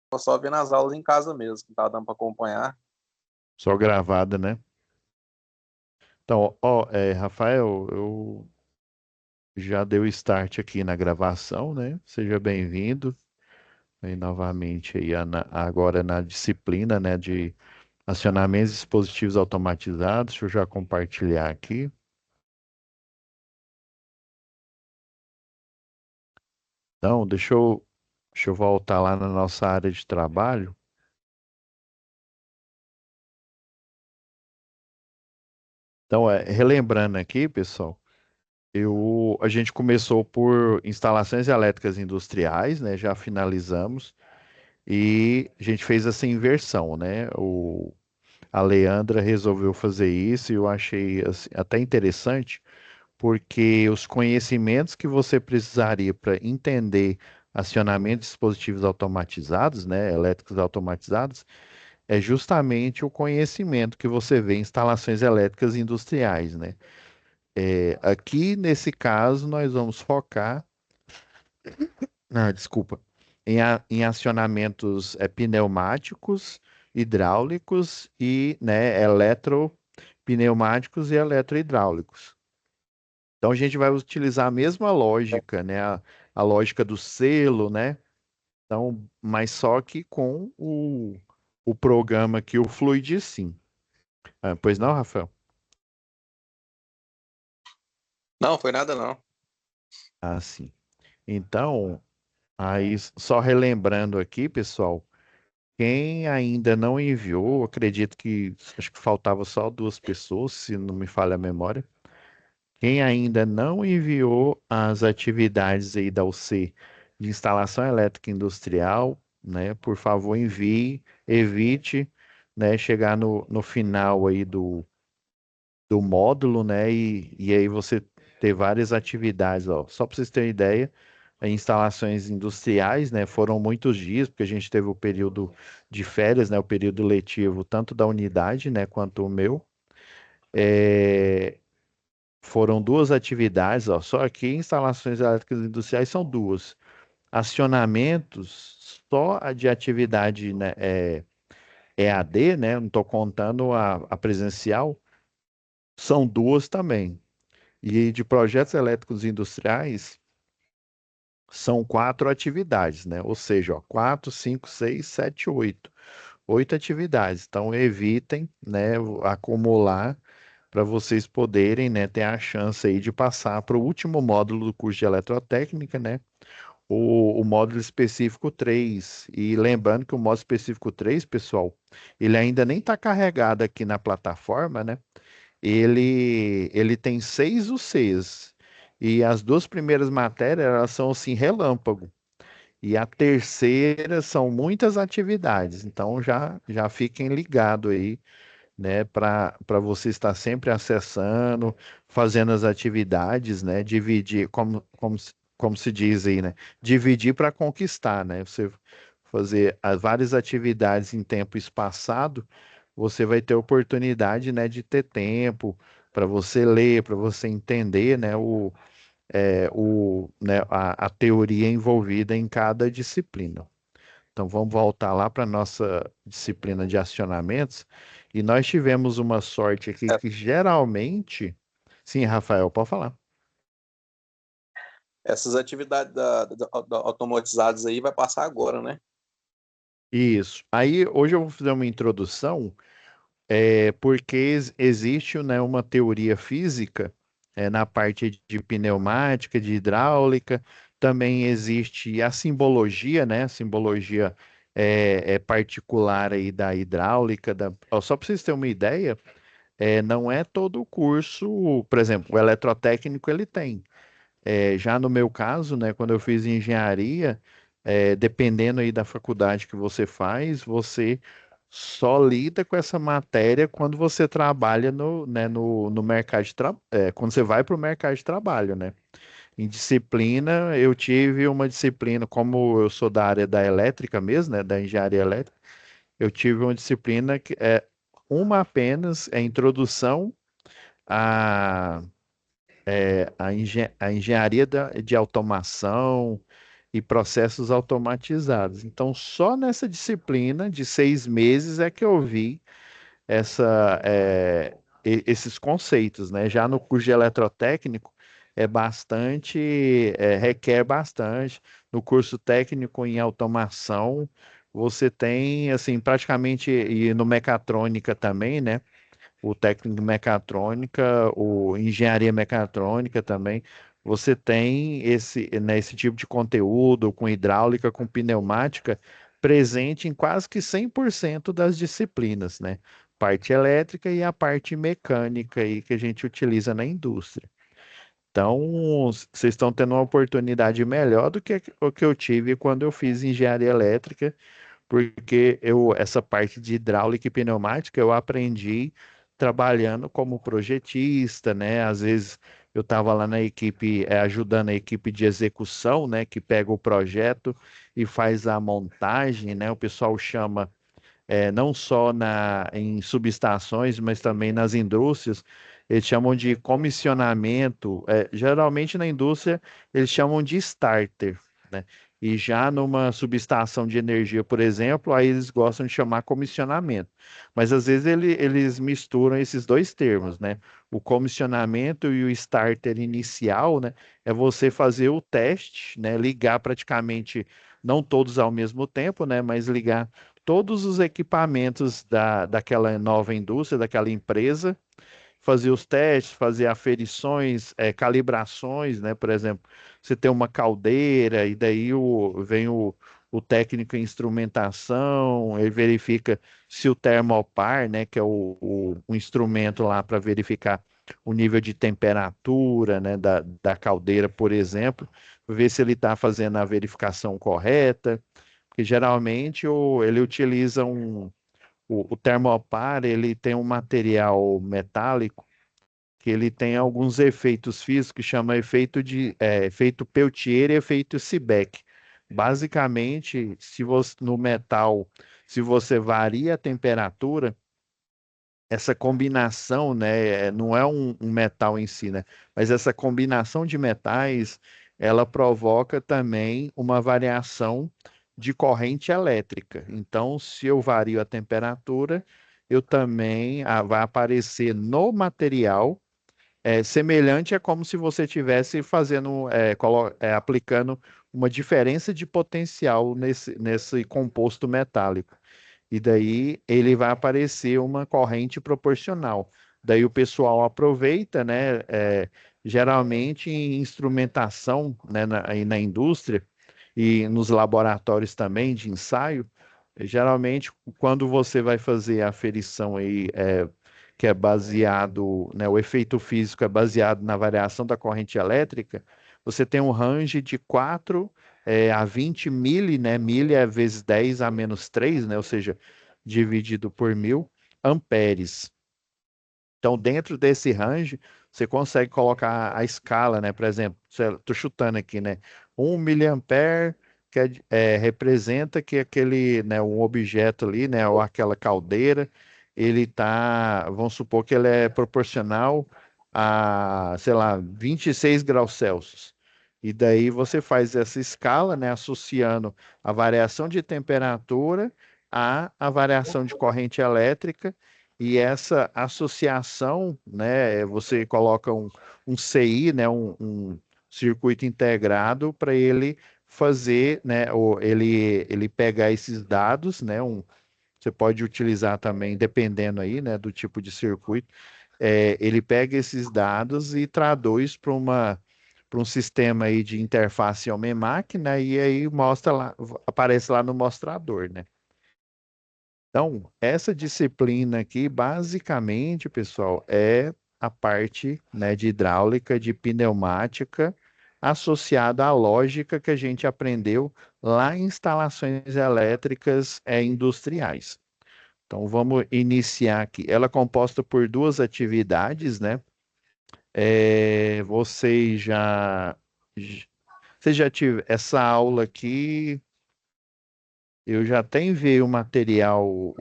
Tô só vendo as aulas em casa mesmo, que tá dando para acompanhar. Só gravada, né? Então, ó, Rafael, eu já dei o start aqui na gravação, né? Seja bem-vindo aí novamente aí agora na disciplina, né, de acionamentos de dispositivos automatizados. Deixa eu já compartilhar aqui. Então, deixa eu voltar lá na nossa área de trabalho. Então, relembrando aqui, pessoal, a gente começou por instalações elétricas industriais, né? Já finalizamos e a gente fez essa inversão, né? A Leandra resolveu fazer isso e eu achei assim, até interessante, porque os conhecimentos que você precisaria para entender acionamento de dispositivos automatizados, né? Elétricos automatizados, é justamente o conhecimento que você vê em instalações elétricas industriais, né? Aqui, nesse caso, nós vamos focar, desculpa, em acionamentos pneumáticos, hidráulicos e, né, eletropneumáticos e eletrohidráulicos. Então, a gente vai utilizar a mesma lógica, né, a lógica do selo, né? Então, mas só que com o programa aqui, o Fluid Sim. Pois não, Rafael? Não, foi nada não. Ah, sim. Então, aí, só relembrando aqui, pessoal, quem ainda não enviou, acredito que acho que faltava só duas pessoas, se não me falha a memória. Quem ainda não enviou as atividades aí da UC de instalação elétrica industrial, né, por favor, envie, evite, né, chegar no final aí do módulo, né, e aí você ter várias atividades, ó. Só para vocês terem ideia, instalações industriais, né? Foram muitos dias, porque a gente teve o período de férias, né? O período letivo, tanto da unidade, né? Quanto o meu. É, foram duas atividades, ó. Só aqui instalações elétricas industriais são duas. Acionamentos, só a de atividade, né? EAD, né? Não estou contando a presencial, são duas também. E de projetos elétricos industriais, são quatro atividades, né? Ou seja, ó, quatro, cinco, seis, sete, oito. Oito atividades. Então, evitem, né, acumular para vocês poderem, né, ter a chance aí de passar para o último módulo do curso de eletrotécnica, né? O módulo específico 3. E lembrando que o módulo específico 3, pessoal, ele ainda nem está carregado aqui na plataforma, né? Ele tem seis UCs. E as duas primeiras matérias, elas são assim, relâmpago. E a terceira são muitas atividades. Então já fiquem ligados aí, né, para você estar sempre acessando, fazendo as atividades, né? Dividir, como se diz aí, né? Dividir para conquistar, né? Você fazer as várias atividades em tempo espaçado, você vai ter oportunidade, né, de ter tempo para você ler, para você entender, né, né, a teoria envolvida em cada disciplina. Então vamos voltar lá para a nossa disciplina de acionamentos. E nós tivemos uma sorte aqui É, que geralmente. Sim, Rafael, pode falar. essas atividades da automatizadas aí vai passar agora, né? Isso. Aí hoje eu vou fazer uma introdução, porque existe, né, uma teoria física na parte de pneumática, de hidráulica, também existe a simbologia, né? A simbologia é particular aí da hidráulica. Ó, só para vocês terem uma ideia, não é todo o curso, por exemplo, o eletrotécnico ele tem. Já no meu caso, né, quando eu fiz engenharia, dependendo aí da faculdade que você faz, você só lida com essa matéria quando você trabalha no mercado quando você vai para o mercado de trabalho, né? Em disciplina, eu tive uma disciplina, como eu sou da área da elétrica mesmo, né, da engenharia elétrica, eu tive uma disciplina que é uma apenas, é introdução a engenharia de automação e processos automatizados. Então, só nessa disciplina de 6 meses é que eu vi esses conceitos, né? Já no curso de eletrotécnico requer bastante. No curso técnico em automação, você tem, assim, praticamente, e no mecatrônica também, né? O técnico em mecatrônica, o engenharia mecatrônica também, você tem esse tipo de conteúdo com hidráulica, com pneumática, presente em quase que 100% das disciplinas, né? Parte elétrica e a parte mecânica aí que a gente utiliza na indústria. Então, vocês estão tendo uma oportunidade melhor do que o que eu tive quando eu fiz engenharia elétrica, porque essa parte de hidráulica e pneumática eu aprendi trabalhando como projetista, né? Às vezes eu estava lá na equipe, ajudando a equipe de execução, né? Que pega o projeto e faz a montagem, né? O pessoal chama não só em subestações, mas também nas indústrias, eles chamam de comissionamento. Geralmente na indústria eles chamam de starter, né? E já numa subestação de energia, por exemplo, aí eles gostam de chamar comissionamento. Mas às vezes eles misturam esses dois termos, né? O comissionamento e o starter inicial, né? É você fazer o teste, né? Ligar praticamente, não todos ao mesmo tempo, né? Mas ligar todos os equipamentos daquela nova indústria, daquela empresa, fazer os testes, fazer aferições, calibrações, né? Por exemplo, você tem uma caldeira e daí vem o técnico em instrumentação, ele verifica se o termopar, né? Que é o instrumento lá para verificar o nível de temperatura, né? Da caldeira, por exemplo, ver se ele está fazendo a verificação correta, porque geralmente ele utiliza o termopar, ele tem um material metálico que ele tem alguns efeitos físicos que chama efeito Peltier e efeito Seebeck. Basicamente, se você no metal, se você varia a temperatura, essa combinação, né, não é um metal em si, né, mas essa combinação de metais, ela provoca também uma variação de corrente elétrica. Então, se eu vario a temperatura, eu também vai aparecer no material semelhante a como se você estivesse fazendo, aplicando uma diferença de potencial nesse composto metálico. E daí ele vai aparecer uma corrente proporcional. Daí o pessoal aproveita, né? Geralmente em instrumentação, né, aí na indústria e nos laboratórios também de ensaio, geralmente quando você vai fazer a aferição aí, que é baseado, né, o efeito físico é baseado na variação da corrente elétrica, você tem um range de 4 a 20 mili, né? Mili é vezes 10 a menos 3, né? Ou seja, dividido por 1.000 amperes. Então, dentro desse range, você consegue colocar a escala, né? Por exemplo, estou chutando aqui, né? 1 miliampere representa que aquele, né, um objeto ali, né, ou aquela caldeira, ele tá, vamos supor que ele é proporcional a, sei lá, 26 graus Celsius. E daí você faz essa escala, né, associando a variação de temperatura à variação de corrente elétrica, e essa associação, né, você coloca um CI, né, um circuito integrado para ele fazer, né, ele pegar esses dados, né, você pode utilizar também, dependendo aí, né, do tipo de circuito, ele pega esses dados e traduz para um sistema aí de interface homem-máquina e aí mostra lá, aparece lá no mostrador, né? Então, essa disciplina aqui, basicamente, pessoal, é a parte, né, de hidráulica, de pneumática, associada à lógica que a gente aprendeu lá em instalações elétricas industriais. Então, vamos iniciar aqui. Ela é composta por duas atividades, né? É, você já tive essa aula aqui. Eu já até enviei o material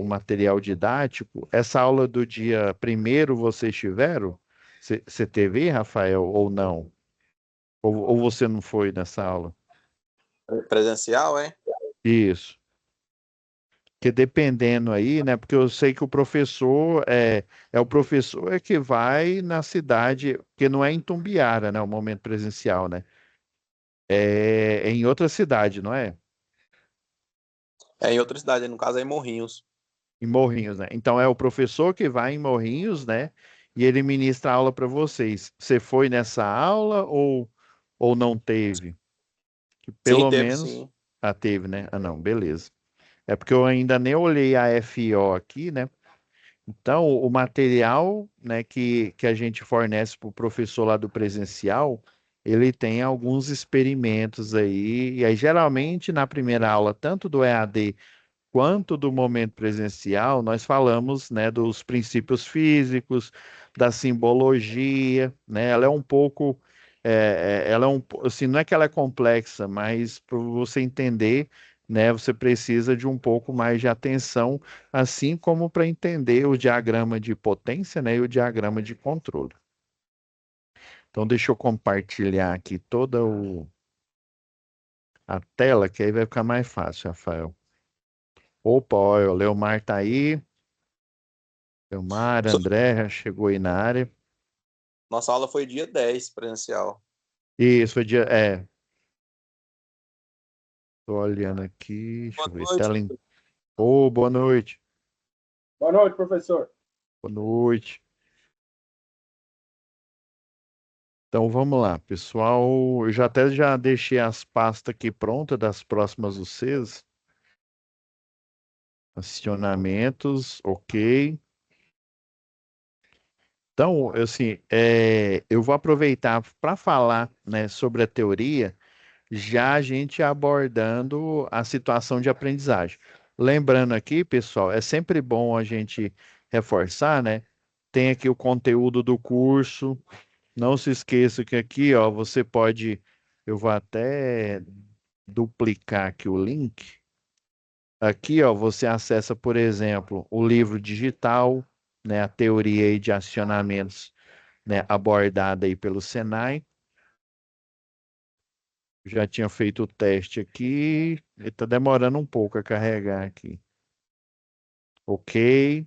didático. Essa aula do dia primeiro vocês tiveram? Você teve, Rafael, ou não? Ou você não foi nessa aula? Presencial, é? Isso. Que dependendo aí, né? Porque eu sei que o professor é o professor que vai na cidade, porque não é em Tumbiara, né? O momento presencial, né? É em outra cidade, não é? É em outra cidade, no caso é em Morrinhos. Em Morrinhos, né? Então é o professor que vai em Morrinhos, né? E ele ministra a aula para vocês. Você foi nessa aula ou não teve? Que Sim, pelo teve menos. sim. Ah, teve, né? Ah, não, beleza. É porque eu ainda nem olhei a FO aqui, né? Então, o material, né, que a gente fornece para o professor lá do presencial, ele tem alguns experimentos aí, e aí geralmente na primeira aula, tanto do EAD quanto do momento presencial, nós falamos, né, dos princípios físicos, da simbologia, né? Ela é um pouco, ela é assim, não é que ela é complexa, mas para você entender, né, você precisa de um pouco mais de atenção, assim como para entender o diagrama de potência, né, e o diagrama de controle. Então, deixa eu compartilhar aqui toda a tela, que aí vai ficar mais fácil, Rafael. Opa, olha, o Leomar tá aí. Elmar, So- André, já chegou aí na área. Nossa aula foi dia 10 presencial. Isso, foi dia. Tô olhando aqui. Deixa Boa eu ver. noite. Ô, boa noite. Boa noite, professor. Boa noite. Então vamos lá, pessoal. Eu já deixei as pastas aqui prontas das próximas UCs. Acionamentos, ok. Então, assim, eu vou aproveitar para falar, né, sobre a teoria. Já a gente abordando a situação de aprendizagem. Lembrando aqui, pessoal, é sempre bom a gente reforçar, né? Tem aqui o conteúdo do curso. Não se esqueça que aqui, ó, você pode, eu vou até duplicar aqui o link. Aqui, ó, você acessa, por exemplo, o livro digital, né, a teoria aí de acionamentos, né, abordada aí pelo Senai. Já tinha feito o teste aqui. Ele está demorando um pouco a carregar aqui. Ok.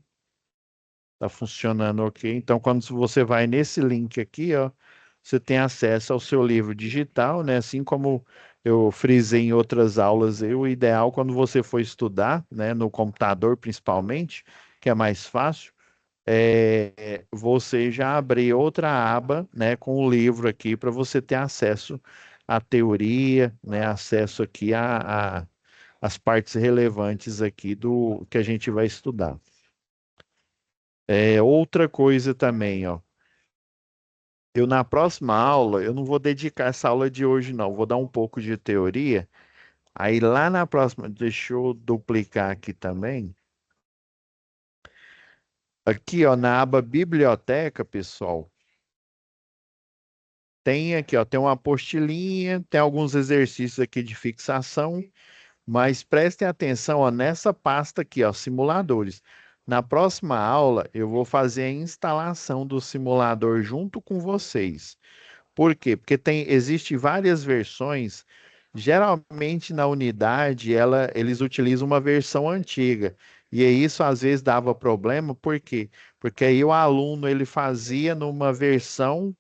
Está funcionando ok. Então, quando você vai nesse link aqui, ó, você tem acesso ao seu livro digital, né? Assim como eu frisei em outras aulas, o ideal quando você for estudar, né, no computador principalmente, que é mais fácil, você já abrir outra aba, né, com o livro aqui para você ter acesso à teoria, né, acesso aqui às partes relevantes aqui do que a gente vai estudar. Outra coisa também, ó. Eu na próxima aula, eu não vou dedicar essa aula de hoje, não. Vou dar um pouco de teoria. Aí lá na próxima, deixa eu duplicar aqui também. Aqui, ó, na aba biblioteca, pessoal, tem aqui, ó, tem uma apostilinha, tem alguns exercícios aqui de fixação, mas prestem atenção, ó, nessa pasta aqui, ó, simuladores. Na próxima aula, eu vou fazer a instalação do simulador junto com vocês. Por quê? Porque existe várias versões. Geralmente na unidade, eles utilizam uma versão antiga. E aí isso às vezes dava problema, por quê? Porque aí o aluno ele fazia numa versão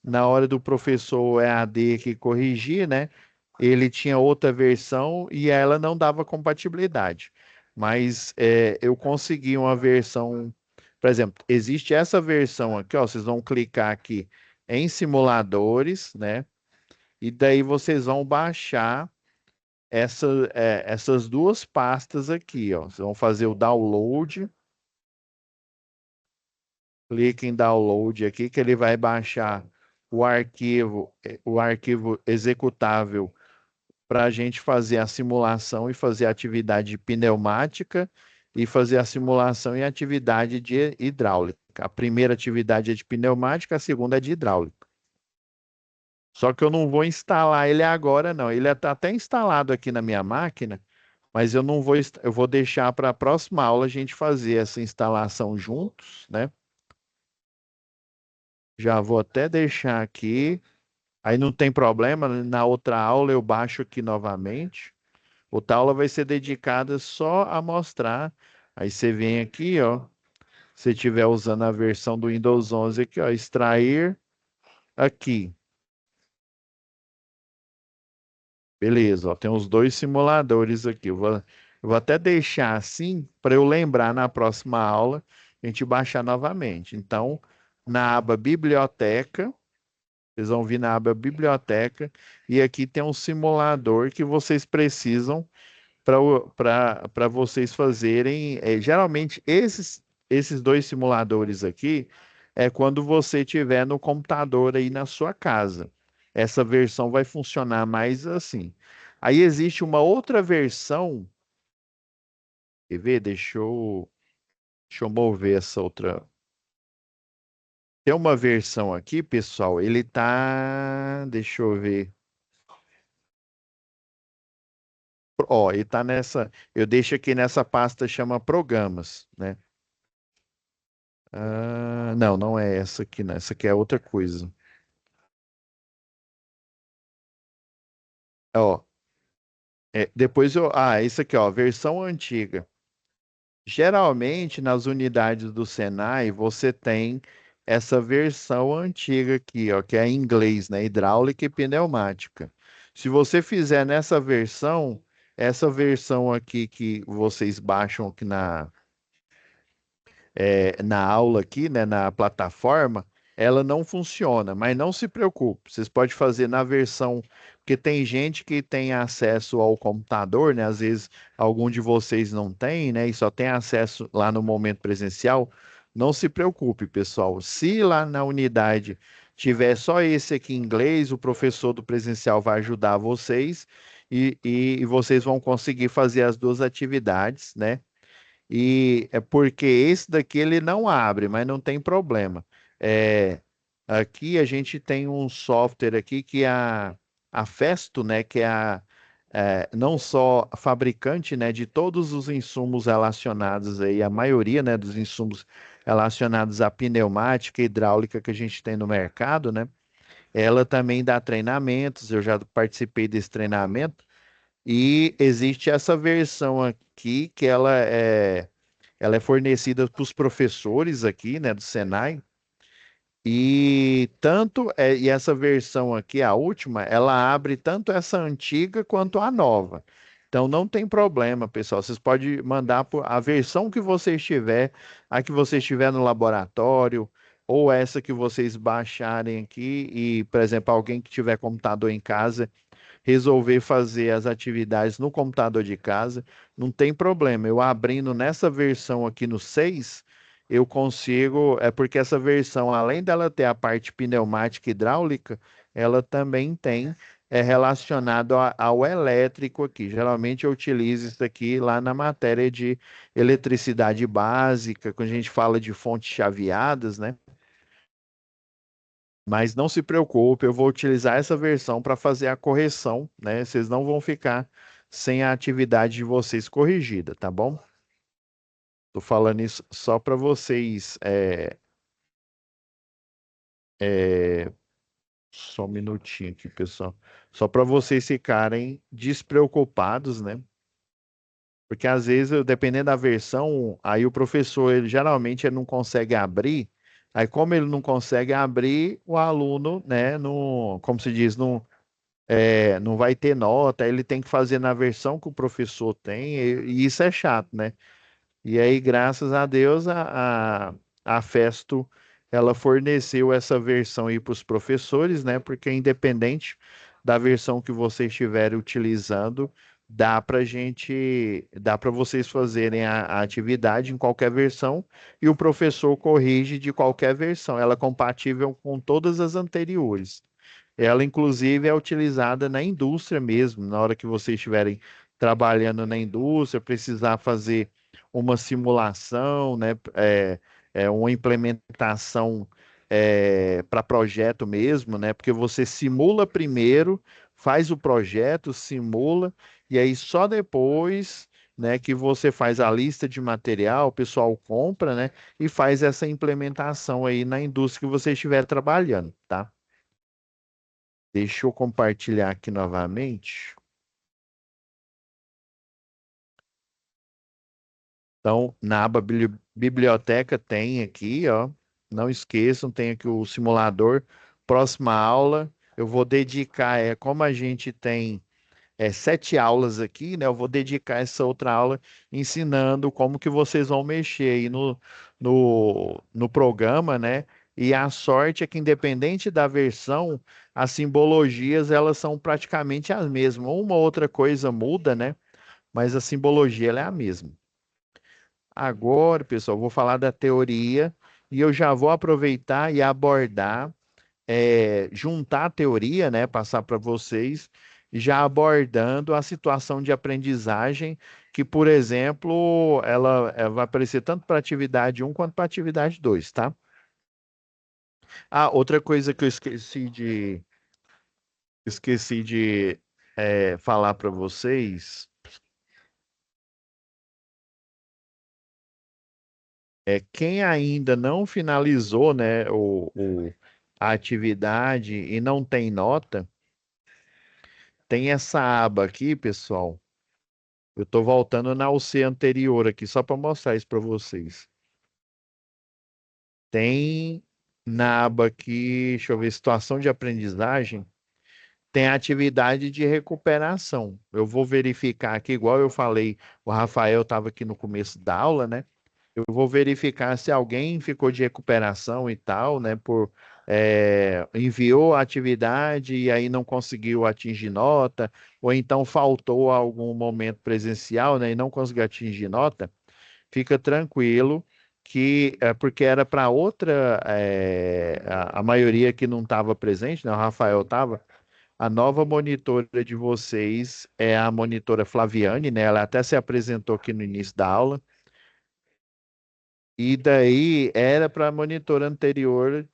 na hora do professor EAD que corrigir, né? Ele tinha outra versão e ela não dava compatibilidade. Mas eu consegui uma versão, por exemplo, existe essa versão aqui, ó, vocês vão clicar aqui em simuladores, né? E daí vocês vão baixar essas duas pastas aqui, ó. Vocês vão fazer o download, clique em download aqui, que ele vai baixar o arquivo executável para a gente fazer a simulação e fazer a atividade pneumática e fazer a simulação e atividade de hidráulica. A primeira atividade é de pneumática, a segunda é de hidráulica. Só que eu não vou instalar ele agora, não. Ele está até instalado aqui na minha máquina, mas eu não vou, eu vou deixar para a próxima aula a gente fazer essa instalação juntos, né? Já vou até deixar aqui. Aí não tem problema, na outra aula eu baixo aqui novamente. Outra aula vai ser dedicada só a mostrar. Aí você vem aqui, ó. Se estiver usando a versão do Windows 11 aqui, ó, extrair aqui. Beleza, ó, tem os dois simuladores aqui. Eu vou até deixar assim para eu lembrar na próxima aula a gente baixar novamente. Então, na aba Biblioteca, vocês vão vir na aba Biblioteca e aqui tem um simulador que vocês precisam para vocês fazerem. Geralmente, esses dois simuladores aqui é quando você tiver no computador aí na sua casa. Essa versão vai funcionar mais assim. Aí existe uma outra versão. Quer ver? Deixa eu mover essa outra. Tem uma versão aqui, pessoal. Ele tá. Deixa eu ver. Ó, ele tá nessa. Eu deixo aqui nessa pasta chama Programas, né? Ah, não, não é essa aqui, não. Essa aqui é outra coisa. Ó, depois eu. Ah, isso aqui, ó, versão antiga. Geralmente, nas unidades do Senai, você tem essa versão antiga aqui, ó, que é em inglês, né? Hidráulica e pneumática. Se você fizer nessa versão, essa versão aqui que vocês baixam aqui na aula aqui, né, na plataforma, ela não funciona, mas não se preocupe, vocês podem fazer na versão, porque tem gente que tem acesso ao computador, né, às vezes algum de vocês não tem, né, e só tem acesso lá no momento presencial, não se preocupe, pessoal, se lá na unidade tiver só esse aqui em inglês, o professor do presencial vai ajudar vocês e vocês vão conseguir fazer as duas atividades, né? E é porque esse daqui ele não abre, mas não tem problema. É, aqui a gente tem um software aqui que é a Festo, né, que é não só a fabricante, né, de todos os insumos relacionados aí, a maioria, né, dos insumos relacionados à pneumática e hidráulica que a gente tem no mercado, né? Ela também dá treinamentos, eu já participei desse treinamento, e existe essa versão aqui que ela é fornecida para os professores aqui, né, do Senai, e essa versão aqui, a última, ela abre tanto essa antiga quanto a nova. Então não tem problema, pessoal. Vocês podem mandar a versão que vocês tiver, a que vocês tiver no laboratório, ou essa que vocês baixarem aqui, e, por exemplo, alguém que tiver computador em casa resolver fazer as atividades no computador de casa, não tem problema. Eu abrindo nessa versão aqui no 6, eu consigo, é porque essa versão, além dela ter a parte pneumática e hidráulica, ela também tem relacionado ao elétrico aqui. Geralmente eu utilizo isso aqui lá na matéria de eletricidade básica, quando a gente fala de fontes chaveadas, né? Mas não se preocupe, eu vou utilizar essa versão para fazer a correção, né? Vocês não vão ficar sem a atividade de vocês corrigida, tá bom? Tô falando isso só para vocês. É, Só um minutinho aqui, pessoal. Só para vocês ficarem despreocupados, né? Porque às vezes, dependendo da versão, aí o professor, ele geralmente ele não consegue abrir. Aí, como ele não consegue abrir, o aluno, né, não, como se diz, não vai ter nota, ele tem que fazer na versão que o professor tem, e isso é chato, né? E aí, graças a Deus, a Festo, ela forneceu essa versão aí para os professores, né? Porque independente da versão que vocês estiverem utilizando, dá para vocês fazerem a atividade em qualquer versão e o professor corrige de qualquer versão. Ela é compatível com todas as anteriores. Ela, inclusive, é utilizada na indústria mesmo, na hora que vocês estiverem trabalhando na indústria, precisar fazer uma simulação, né? Uma implementação para projeto mesmo, né? Porque você simula primeiro, faz o projeto, simula, e aí só depois, né, que você faz a lista de material, o pessoal compra, né? E faz essa implementação aí na indústria que você estiver trabalhando, tá? Deixa eu compartilhar aqui novamente. Então, na aba biblioteca tem aqui, ó. Não esqueçam, tem aqui o simulador. Próxima aula, eu vou dedicar, como a gente tem 7 aulas aqui, né? Eu vou dedicar essa outra aula ensinando como que vocês vão mexer aí no programa, né? E a sorte é que, independente da versão, as simbologias elas são praticamente as mesmas. Uma ou outra coisa muda, né? Mas a simbologia ela é a mesma. Agora, pessoal, vou falar da teoria e eu já vou aproveitar e abordar, juntar a teoria, né, passar para vocês, já abordando a situação de aprendizagem, que, por exemplo, ela vai aparecer tanto para atividade 1 quanto para atividade 2, tá? Ah, outra coisa que eu esqueci de falar para vocês. Quem ainda não finalizou, né, a atividade e não tem nota, tem essa aba aqui, pessoal. Eu estou voltando na UC anterior aqui, só para mostrar isso para vocês. Tem na aba aqui, deixa eu ver, situação de aprendizagem, tem a atividade de recuperação. Eu vou verificar aqui, igual eu falei, o Rafael estava aqui no começo da aula, né? Eu vou verificar se alguém ficou de recuperação e tal, né? Enviou a atividade e aí não conseguiu atingir nota, ou então faltou algum momento presencial, né? E não conseguiu atingir nota. Fica tranquilo que porque era para outra, a maioria que não estava presente, né? O Rafael estava. A nova monitora de vocês é a monitora Flaviane, né? Ela até se apresentou aqui no início da aula. E daí era para a monitora anterior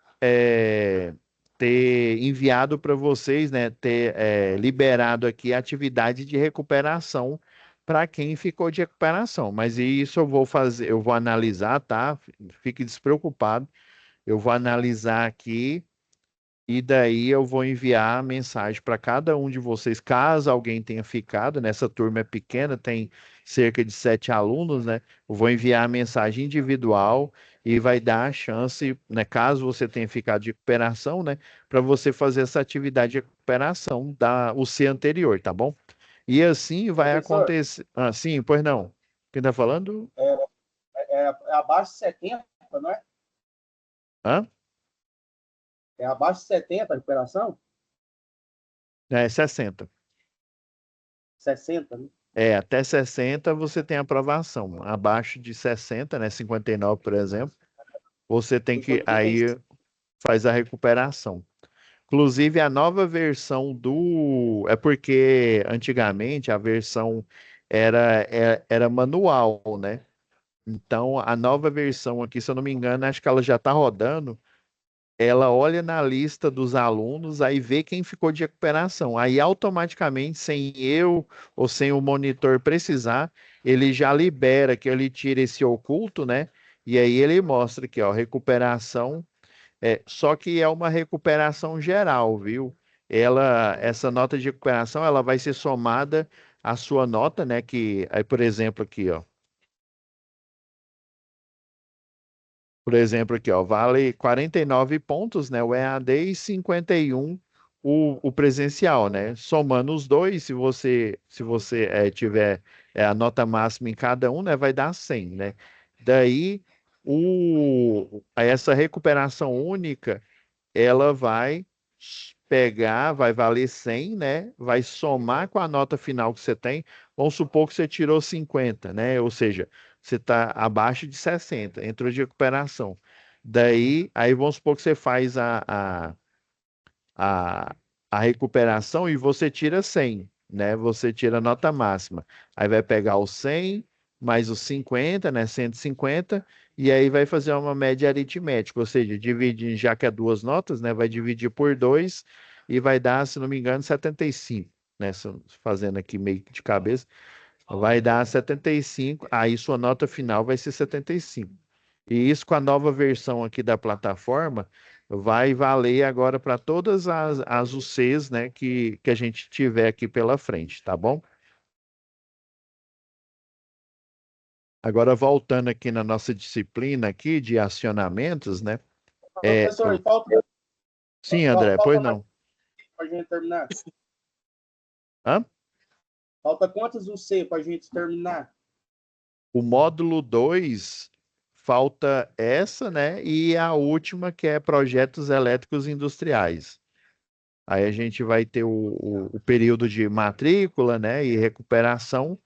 ter enviado para vocês, né? Ter liberado aqui a atividade de recuperação para quem ficou de recuperação. Mas isso eu vou fazer, eu vou analisar, tá? Fique despreocupado. Eu vou analisar aqui e daí eu vou enviar a mensagem para cada um de vocês, caso alguém tenha ficado. Nessa turma é pequena, tem cerca de 7 alunos, né? Eu vou enviar a mensagem individual e vai dar a chance, né? Caso você tenha ficado de recuperação, né? Para você fazer essa atividade de recuperação da UC anterior, tá bom? E assim vai Professor, acontecer. Ah, sim, pois não. Quem está falando? é abaixo de 70, não é? Hã? É abaixo de 70 a recuperação? É 60. 60, né? Até 60 você tem aprovação. Abaixo de 60, né, 59, por exemplo, você tem que Porque tem. aí faz a recuperação. Inclusive a nova versão é porque antigamente a versão era manual, né? Então a nova versão aqui, se eu não me engano, acho que ela já está rodando. Ela olha na lista dos alunos, aí vê quem ficou de recuperação. Aí, automaticamente, sem eu ou sem o monitor precisar, ele já libera que ele tira esse oculto, né? E aí ele mostra aqui, ó, recuperação. Só que é uma recuperação geral, viu? Essa nota de recuperação, ela vai ser somada à sua nota, né? Que aí, por exemplo, aqui, ó. Por exemplo, aqui, ó, vale 49 pontos, né? O EAD e 51 o presencial, né? Somando os dois, se você tiver a nota máxima em cada um, né? Vai dar 100, né? Daí, essa recuperação única, ela vai valer 100, né? Vai somar com a nota final que você tem. Vamos supor que você tirou 50, né? Ou seja, você está abaixo de 60, entrou de recuperação. Daí, aí vamos supor que você faz a, a recuperação e você tira 100, né? Você tira a nota máxima. Aí vai pegar o 100 mais os 50, né? 150, e aí vai fazer uma média aritmética, ou seja, dividir, já que é duas notas, né? Vai dividir por 2 e vai dar, se não me engano, 75, né? Fazendo aqui meio que de cabeça, vai dar 75, aí sua nota final vai ser 75. E isso com a nova versão aqui da plataforma, vai valer agora para todas as UCs, né, que a gente tiver aqui pela frente, tá bom? Agora, voltando aqui na nossa disciplina aqui de acionamentos, né? É, Professor, sim, André, pois falta mais não. para a gente terminar. Hã? Falta quantas UC para a gente terminar? O módulo 2 falta essa, né? E a última, que é projetos elétricos industriais. Aí a gente vai ter o período de matrícula, né? E recuperação.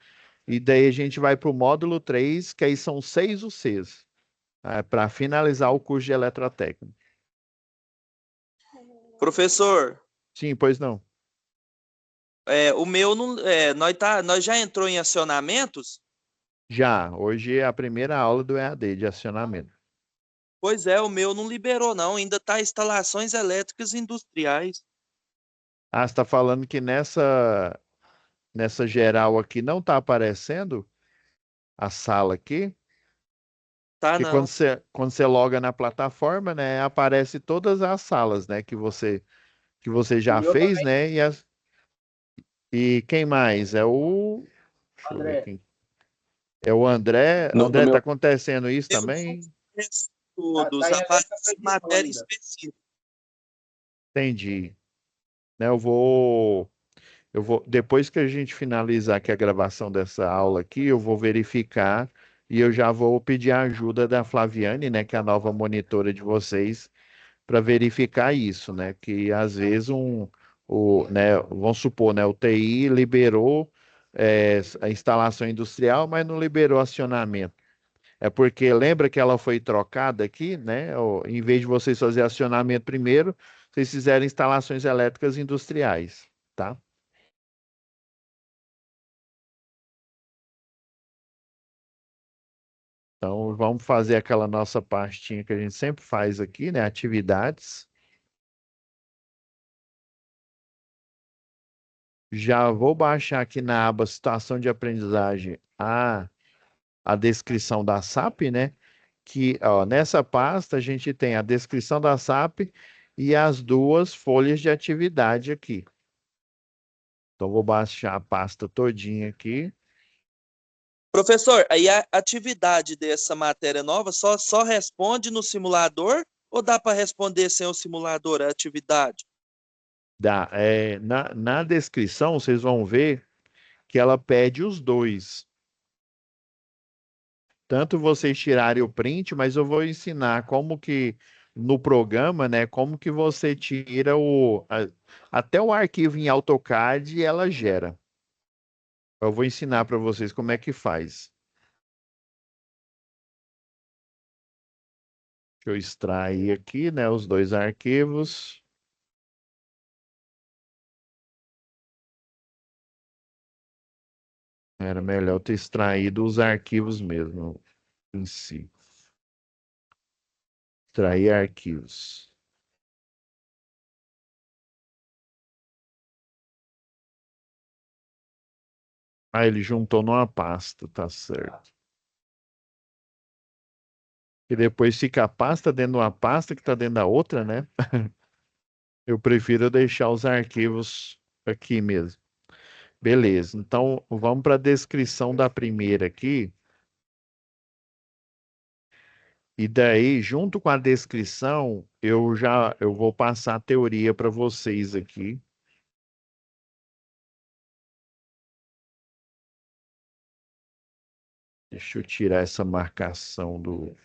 E daí a gente vai para o módulo 3, que aí são 6 UCs, para finalizar o curso de eletrotécnica. Professor, Sim, pois não. o meu não, nós já entrou em acionamentos? Já, hoje é a primeira aula do EAD de acionamento. Pois é, o meu não liberou, não. Ainda está instalações elétricas industriais. Ah, você está falando que nessa geral aqui não está aparecendo a sala aqui? Tá, Porque quando não. você loga na plataforma, né, aparece todas as salas, né, que você O já meu fez, também, né, e quem mais? Deixa eu ver André. quem. É o André. No André, tá meu acontecendo isso eu não também? conheço Tá todos, em elétrica aparece previsão matéria ainda. específica. Entendi. Né, depois que a gente finalizar aqui a gravação dessa aula aqui, eu vou verificar e eu já vou pedir a ajuda da Flaviane, né, que é a nova monitora de vocês, para verificar isso, né? Que às vezes né, vamos supor, né, o TI liberou a instalação industrial, mas não liberou acionamento. É porque lembra que ela foi trocada aqui, né? Em vez de vocês fazerem acionamento primeiro, vocês fizeram instalações elétricas industriais, tá? Então vamos fazer aquela nossa pastinha que a gente sempre faz aqui, né? Atividades. Já vou baixar aqui na aba Situação de Aprendizagem a descrição da SAP, né? Que ó, nessa pasta a gente tem a descrição da SAP e as duas folhas de atividade aqui. Então vou baixar a pasta todinha aqui. Professor, aí a atividade dessa matéria nova só responde no simulador ou dá para responder sem o simulador a atividade? Na descrição vocês vão ver que ela pede os dois. Tanto vocês tirarem o print, mas eu vou ensinar como que no programa, né, como que você tira até o arquivo em AutoCAD ela gera. Eu vou ensinar para vocês como é que faz. Deixa eu extrair aqui, né, os dois arquivos. Era melhor ter extraído os arquivos mesmo em si. Extrair arquivos. Ah, ele juntou numa pasta, tá certo. E depois fica a pasta dentro de uma pasta que está dentro da outra, né? Eu prefiro deixar os arquivos aqui mesmo. Beleza, então vamos para a descrição da primeira aqui. E daí, junto com a descrição, eu vou passar a teoria para vocês aqui. Deixa eu tirar essa marcação do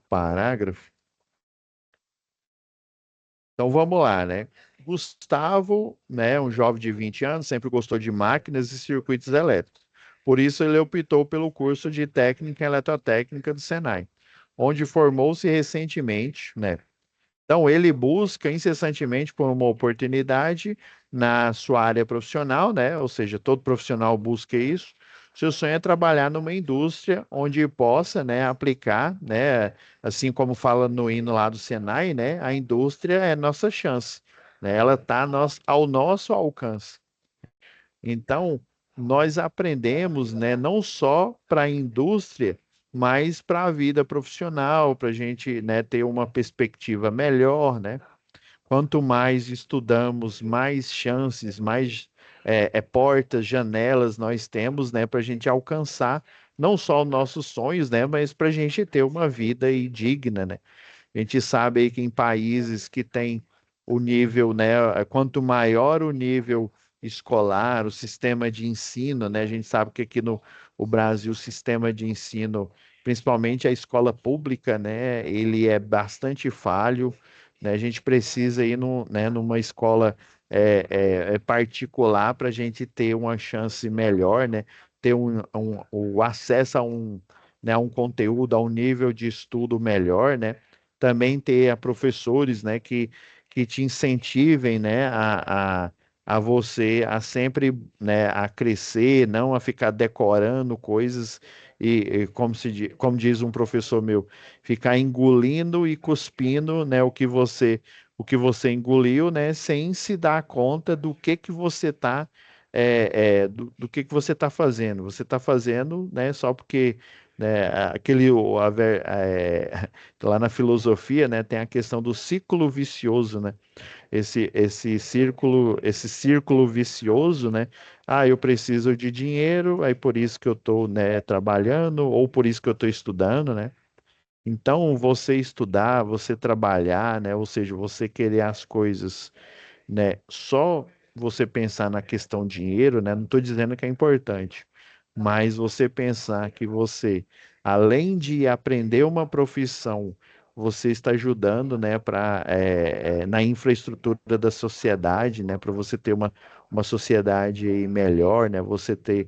parágrafo. Então vamos lá, né? Gustavo, né, um jovem de 20 anos, sempre gostou de máquinas e circuitos elétricos. Por isso ele optou pelo curso de técnica em eletrotécnica do Senai, onde formou-se recentemente, né? Então ele busca incessantemente por uma oportunidade na sua área profissional, né? Ou seja, todo profissional busca isso. Seu sonho é trabalhar numa indústria onde possa, né, aplicar, né, assim como fala no hino lá do Senai, né, a indústria é nossa chance, né, ela está ao nosso alcance. Então, nós aprendemos, né, não só para a indústria, mas para a vida profissional, para a gente, né, ter uma perspectiva melhor, né? Quanto mais estudamos, mais chances, mais portas, janelas nós temos, né, para a gente alcançar não só os nossos sonhos, né, mas para a gente ter uma vida aí digna, né? A gente sabe aí que em países que tem o nível, né, quanto maior o nível escolar, o sistema de ensino, né, a gente sabe que aqui no o Brasil o sistema de ensino, principalmente a escola pública, né, ele é bastante falho, né, a gente precisa ir né, numa escola particular para a gente ter uma chance melhor, né, ter o acesso a né, a um conteúdo, a um nível de estudo melhor, né, também ter professores, né, que te incentivem, né, a você a sempre, né, a crescer, não a ficar decorando coisas e como diz um professor meu, ficar engolindo e cuspindo, né, o que você engoliu, né, sem se dar conta do que você está do que você está fazendo. Você está fazendo, né, só porque né, aquele lá na filosofia, né, tem a questão do ciclo vicioso, né? Esse círculo vicioso, né? Ah, eu preciso de dinheiro, aí por isso que eu estou, né, trabalhando, ou por isso que eu estou estudando, né? Então, você estudar, você trabalhar, né? Ou seja, você querer as coisas, né? Só você pensar na questão dinheiro, né? Não estou dizendo que é importante, mas você pensar que você, além de aprender uma profissão, você está ajudando, né, na infraestrutura da sociedade, né, para você ter uma sociedade aí melhor, né? Você ter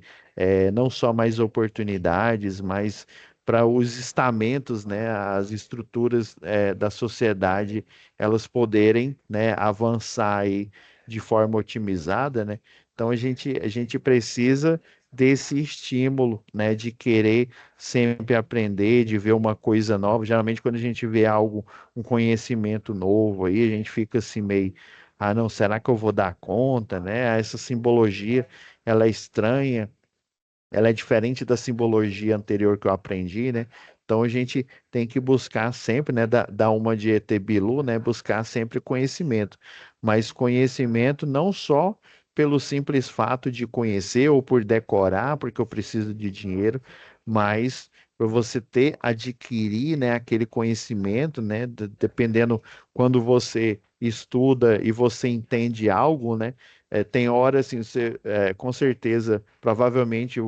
não só mais oportunidades, mas para os estamentos, né, as estruturas da sociedade, elas poderem, né, avançar aí de forma otimizada, né? Então a gente precisa desse estímulo, né, de querer sempre aprender, de ver uma coisa nova. Geralmente quando a gente vê algo, um conhecimento novo aí, a gente fica assim meio, ah, não, será que eu vou dar conta, né? Essa simbologia, ela é estranha, ela é diferente da simbologia anterior que eu aprendi, né? Então a gente tem que buscar sempre, né, dar uma de ET Bilu, né, buscar sempre conhecimento, mas conhecimento não só pelo simples fato de conhecer ou por decorar, porque eu preciso de dinheiro, mas para você adquirir, né, aquele conhecimento, né, dependendo quando você estuda e você entende algo, né, tem horas assim, você, com certeza, provavelmente,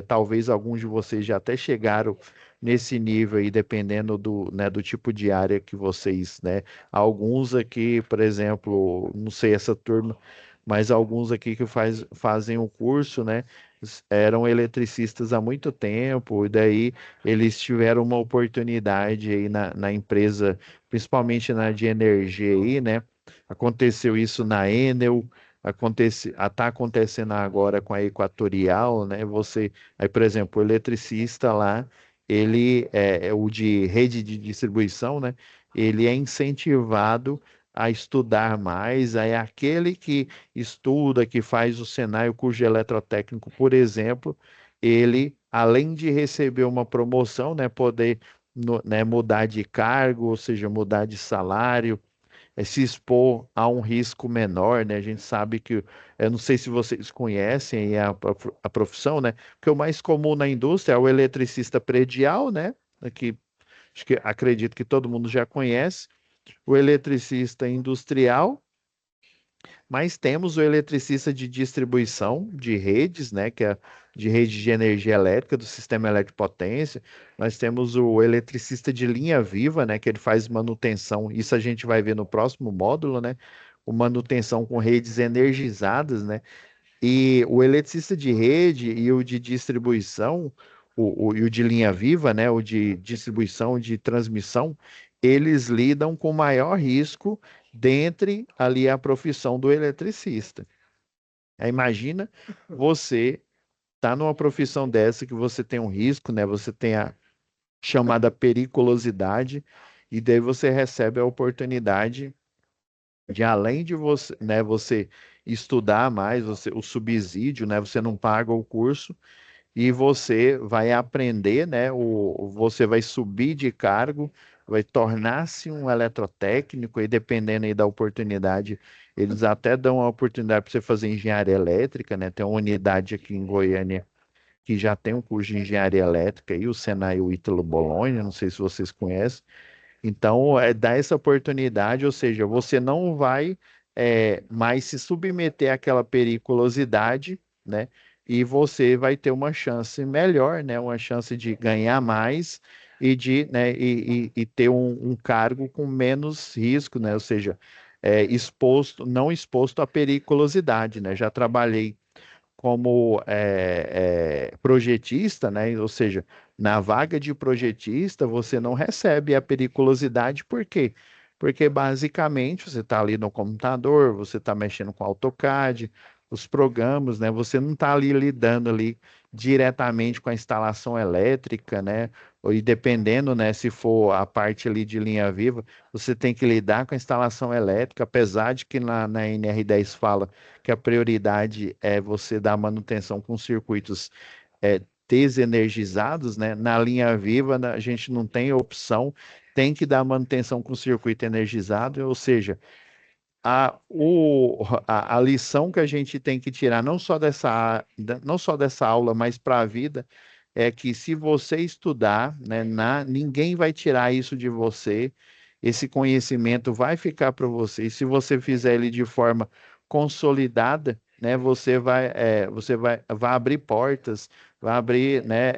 talvez alguns de vocês já até chegaram nesse nível aí, dependendo né, do tipo de área que vocês, né? Alguns aqui, por exemplo, não sei essa turma, mas alguns aqui que fazem o curso, né? Eram eletricistas há muito tempo, e daí eles tiveram uma oportunidade aí na empresa, principalmente na de energia aí, né? Aconteceu isso na Enel, tá acontecendo agora com a Equatorial, né? Aí, por exemplo, o eletricista lá, ele é o de rede de distribuição, né? Ele é incentivado a estudar mais, aí é aquele que estuda, que faz o Senai, o curso de eletrotécnico, por exemplo, ele, além de receber uma promoção, né, poder né, mudar de cargo, ou seja, mudar de salário, se expor a um risco menor, né? A gente sabe que, eu não sei se vocês conhecem a profissão, né? Porque o mais comum na indústria é o eletricista predial, né? Que acho que acredito que todo mundo já conhece, o eletricista industrial, mas temos o eletricista de distribuição de redes, né, que é de rede de energia elétrica, do sistema elétrico de potência. Nós temos o eletricista de linha viva, né, que ele faz manutenção. Isso a gente vai ver no próximo módulo, né? O manutenção com redes energizadas, né? E o eletricista de rede e o de distribuição, e o de linha viva, né, o de distribuição, de transmissão, eles lidam com maior risco dentre ali a profissão do eletricista. Aí imagina você tá numa profissão dessa que você tem um risco, né, você tem a chamada periculosidade, e daí você recebe a oportunidade de além de você, você estudar mais, o subsídio, né, você não paga o curso, e você vai aprender, né? Você vai subir de cargo, vai tornar-se um eletrotécnico, e dependendo aí da oportunidade, eles até dão a oportunidade para você fazer engenharia elétrica, né? Tem uma unidade aqui em Goiânia que já tem um curso de engenharia elétrica, e o Senai e o Ítalo Bolonha, não sei se vocês conhecem. Então, dá essa oportunidade, ou seja, você não vai mais se submeter àquela periculosidade, né? E você vai ter uma chance melhor, né? Uma chance de ganhar mais e de, né? E ter um cargo com menos risco, né? Ou seja, não exposto à periculosidade, né? Já trabalhei como projetista, né? Ou seja, na vaga de projetista você não recebe a periculosidade, por quê? Porque basicamente você está ali no computador, você está mexendo com AutoCAD, os programas, né? Você não está ali lidando ali diretamente com a instalação elétrica, né? E dependendo, né, se for a parte ali de linha viva, você tem que lidar com a instalação elétrica, apesar de que na NR10 fala que a prioridade é você dar manutenção com circuitos desenergizados, né? Na linha viva, a gente não tem opção, tem que dar manutenção com circuito energizado, ou seja, a lição que a gente tem que tirar, não só dessa aula, mas para a vida, é que se você estudar, né, ninguém vai tirar isso de você, esse conhecimento vai ficar para você, e se você fizer ele de forma consolidada, né, vai abrir portas, vai abrir, né,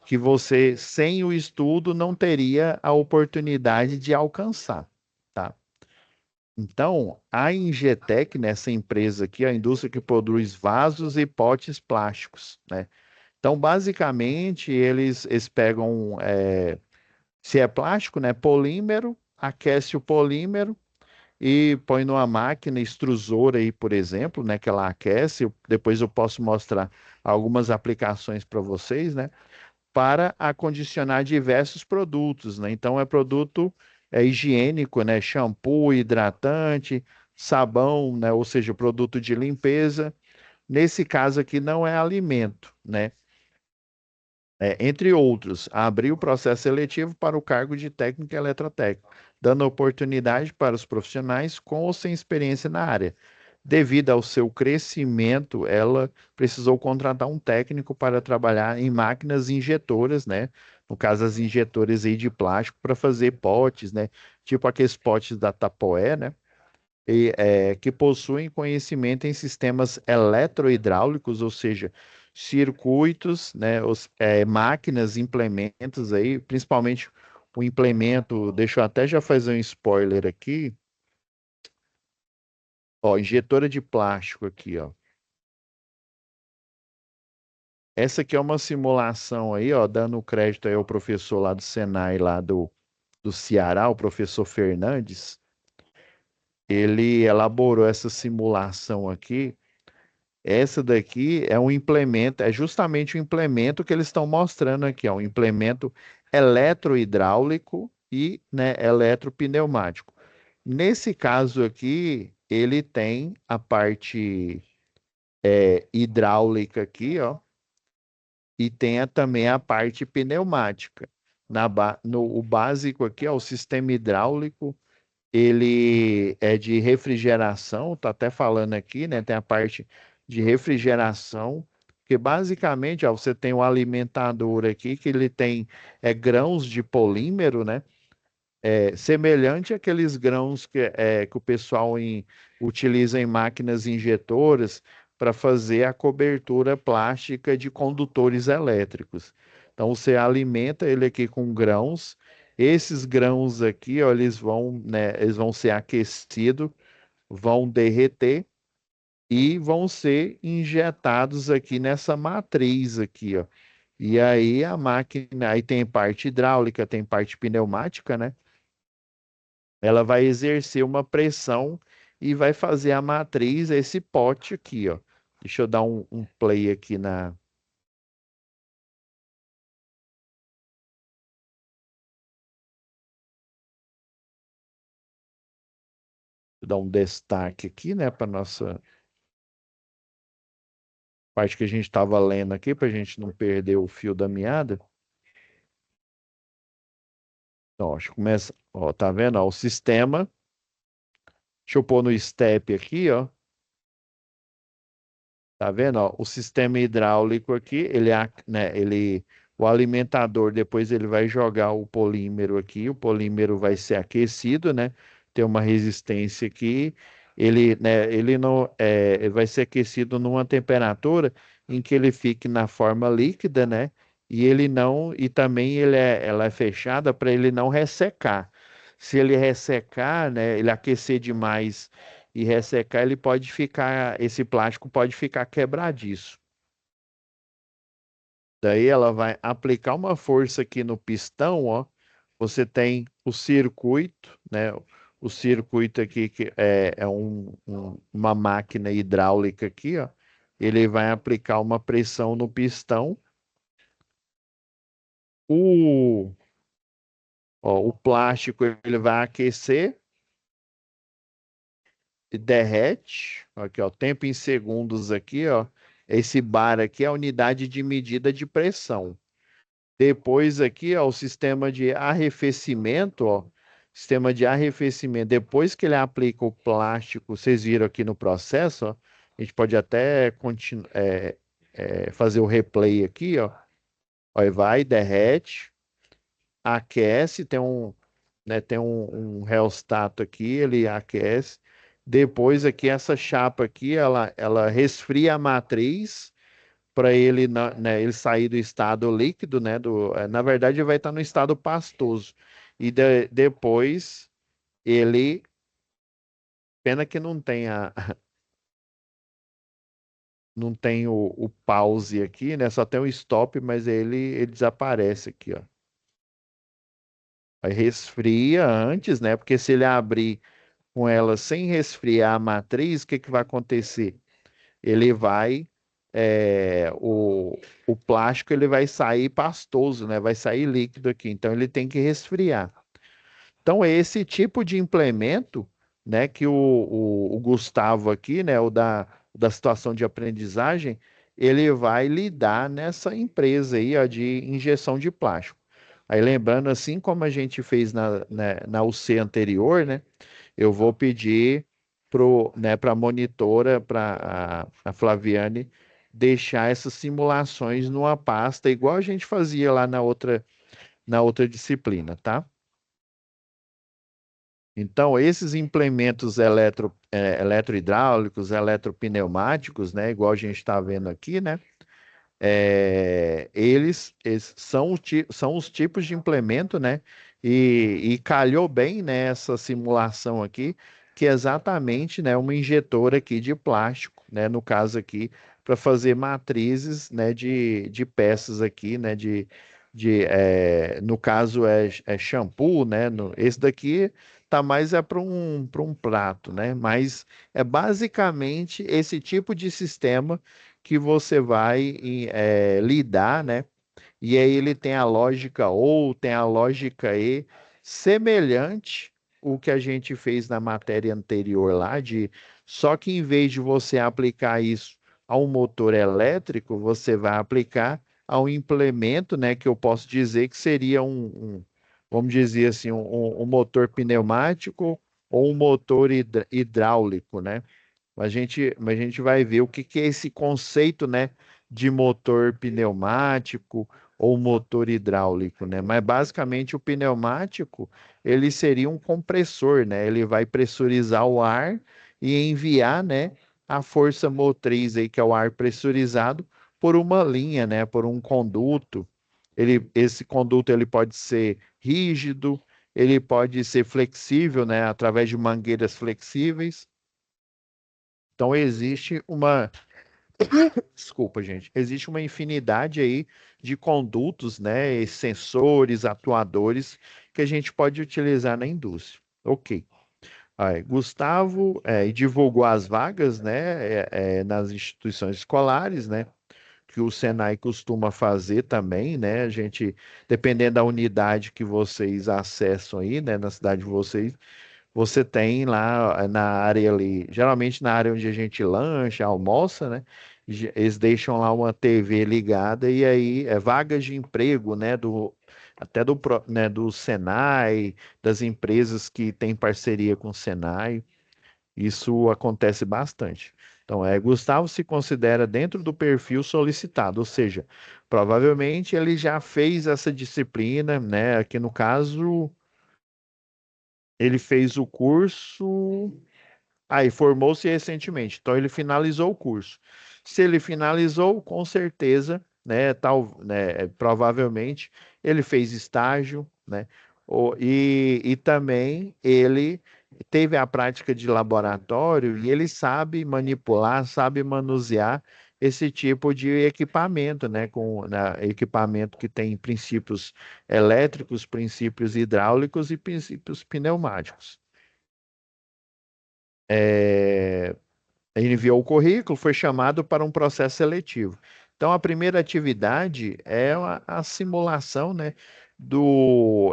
que você, sem o estudo, não teria a oportunidade de alcançar, tá? Então, a Ingetec, nessa empresa aqui, a indústria que produz vasos e potes plásticos, né? Então, basicamente, eles pegam, se é plástico, né, polímero, aquece o polímero e põe numa máquina extrusora aí, por exemplo, né, que ela aquece. Depois eu posso mostrar algumas aplicações para vocês, né? Para acondicionar diversos produtos, né? Então é produto higiênico, né? Shampoo, hidratante, sabão, né? Ou seja, produto de limpeza. Nesse caso aqui não é alimento, né? Entre outros, abrir o processo seletivo para o cargo de técnico eletrotécnico, dando oportunidade para os profissionais com ou sem experiência na área. Devido ao seu crescimento, ela precisou contratar um técnico para trabalhar em máquinas injetoras, né? No caso, as injetoras aí de plástico para fazer potes, né? Tipo aqueles potes da Tapoé, né? Que possuem conhecimento em sistemas eletrohidráulicos, ou seja, circuitos, né, máquinas, implementos aí, principalmente o implemento, deixa eu até já fazer um spoiler aqui, ó, injetora de plástico aqui, ó. Essa aqui é uma simulação aí, ó, dando crédito aí ao professor lá do Senai, lá do Ceará, o professor Fernandes. Ele elaborou essa simulação aqui. Essa daqui é um implemento, é justamente o implemento que eles estão mostrando aqui, ó, um implemento eletrohidráulico e, né, eletropneumático. Nesse caso aqui, ele tem a parte hidráulica aqui, ó, e tem também a parte pneumática. O básico aqui, ó, o sistema hidráulico, ele é de refrigeração, tá até falando aqui, né? Tem a parte de refrigeração, que basicamente, ó, você tem o alimentador aqui, que ele tem grãos de polímero, né? Semelhante àqueles grãos que o pessoal utiliza em máquinas injetoras para fazer a cobertura plástica de condutores elétricos. Então, você alimenta ele aqui com grãos. Esses grãos aqui, ó, eles vão ser aquecidos, vão derreter e vão ser injetados aqui nessa matriz aqui, ó. E aí a máquina, aí tem parte hidráulica, tem parte pneumática, né? Ela vai exercer uma pressão e vai fazer a matriz, esse pote aqui, ó. Deixa eu dar um play aqui dar um destaque aqui, né, para nossa parte que a gente estava lendo aqui, para a gente não perder o fio da meada. Então, acho que começa, ó, tá vendo? Ó, o sistema, deixa eu pôr no step aqui, ó. Tá vendo? Ó, o sistema hidráulico aqui, o alimentador, depois ele vai jogar o polímero aqui, o polímero vai ser aquecido, né? Tem uma resistência aqui, ele não, ele vai ser aquecido numa temperatura em que ele fique na forma líquida, né? E ele não, e também ela é fechada para ele não ressecar. Se ele ressecar, né? Ele aquecer demais e ressecar, esse plástico pode ficar quebradiço. Daí ela vai aplicar uma força aqui no pistão, ó. Você tem o circuito, né? O circuito aqui que é uma máquina hidráulica aqui, ó. Ele vai aplicar uma pressão no pistão. O, o plástico ele vai aquecer e derrete. Aqui, ó, tempo em segundos aqui, ó. Esse bar aqui é a unidade de medida de pressão. Depois aqui, ó, o sistema de arrefecimento, ó. Sistema de arrefecimento. Depois que ele aplica o plástico, vocês viram aqui no processo, ó. A gente pode até fazer o replay aqui, ó. Aí vai, derrete, aquece, tem um rheostato aqui, ele aquece. Depois aqui essa chapa aqui, ela resfria a matriz para ele, ele sair do estado líquido, né? Na verdade, ele vai estar no estado pastoso. E depois ele, pena que não tem o pause aqui, né? Só tem o stop, mas ele desaparece aqui, ó. Aí resfria antes, né? Porque se ele abrir com ela sem resfriar a matriz, o que que vai acontecer? Ele vai, o plástico ele vai sair pastoso, né? Vai sair líquido aqui, então ele tem que resfriar. Então é esse tipo de implemento, né, que o Gustavo aqui, né, o da situação de aprendizagem, ele vai lidar nessa empresa aí, ó, de injeção de plástico. Aí lembrando, assim como a gente fez na UC anterior, né? Eu vou pedir para a monitora, para a Flaviane, deixar essas simulações numa pasta, igual a gente fazia lá na outra disciplina, tá? Então, esses implementos eletrohidráulicos, eletropneumáticos, né, igual a gente está vendo aqui, né, eles são os tipos de implemento, né? E calhou bem nessa simulação aqui, que é exatamente, né, uma injetora aqui de plástico, né? No caso aqui, para fazer matrizes, né, de peças aqui, né? No caso é shampoo, né? Esse daqui tá mais para um prato, né? Mas é basicamente esse tipo de sistema que você vai lidar, né? E aí ele tem a lógica ou tem a lógica e semelhante o que a gente fez na matéria anterior lá, só que em vez de você aplicar isso a um motor elétrico, você vai aplicar a um implemento, né? Que eu posso dizer que seria vamos dizer assim, um motor pneumático ou um motor hidráulico, né? Mas a gente vai ver o que que é esse conceito, né, de motor pneumático ou motor hidráulico, né? Mas basicamente o pneumático, ele seria um compressor, né? Ele vai pressurizar o ar e enviar, né, a força motriz aí, que é o ar pressurizado, por uma linha, né, por um conduto. Esse conduto ele pode ser rígido, ele pode ser flexível, né, através de mangueiras flexíveis. Então desculpa, gente, existe uma infinidade aí de condutos, né, e sensores, atuadores que a gente pode utilizar na indústria. Ok. Aí, Gustavo divulgou as vagas, né, nas instituições escolares, né, que o Senai costuma fazer também, né, a gente, dependendo da unidade que vocês acessam aí, né, na cidade de vocês, você tem lá na área ali, geralmente na área onde a gente lancha, almoça, né? eles deixam lá uma TV ligada e aí vagas de emprego, né, até né, do Senai, das empresas que têm parceria com o Senai. Isso acontece bastante. Então, Gustavo se considera dentro do perfil solicitado, ou seja, provavelmente ele já fez essa disciplina, né? Aqui no caso, ele fez o curso. Aí, formou-se recentemente, então ele finalizou o curso. Se ele finalizou, com certeza, provavelmente, ele fez estágio, né? E também ele teve a prática de laboratório e ele sabe manipular, sabe manusear esse tipo de equipamento, né? Equipamento que tem princípios elétricos, princípios hidráulicos e princípios pneumáticos. É, Ele enviou o currículo, foi chamado para um processo seletivo. Então, a primeira atividade é a simulação, né?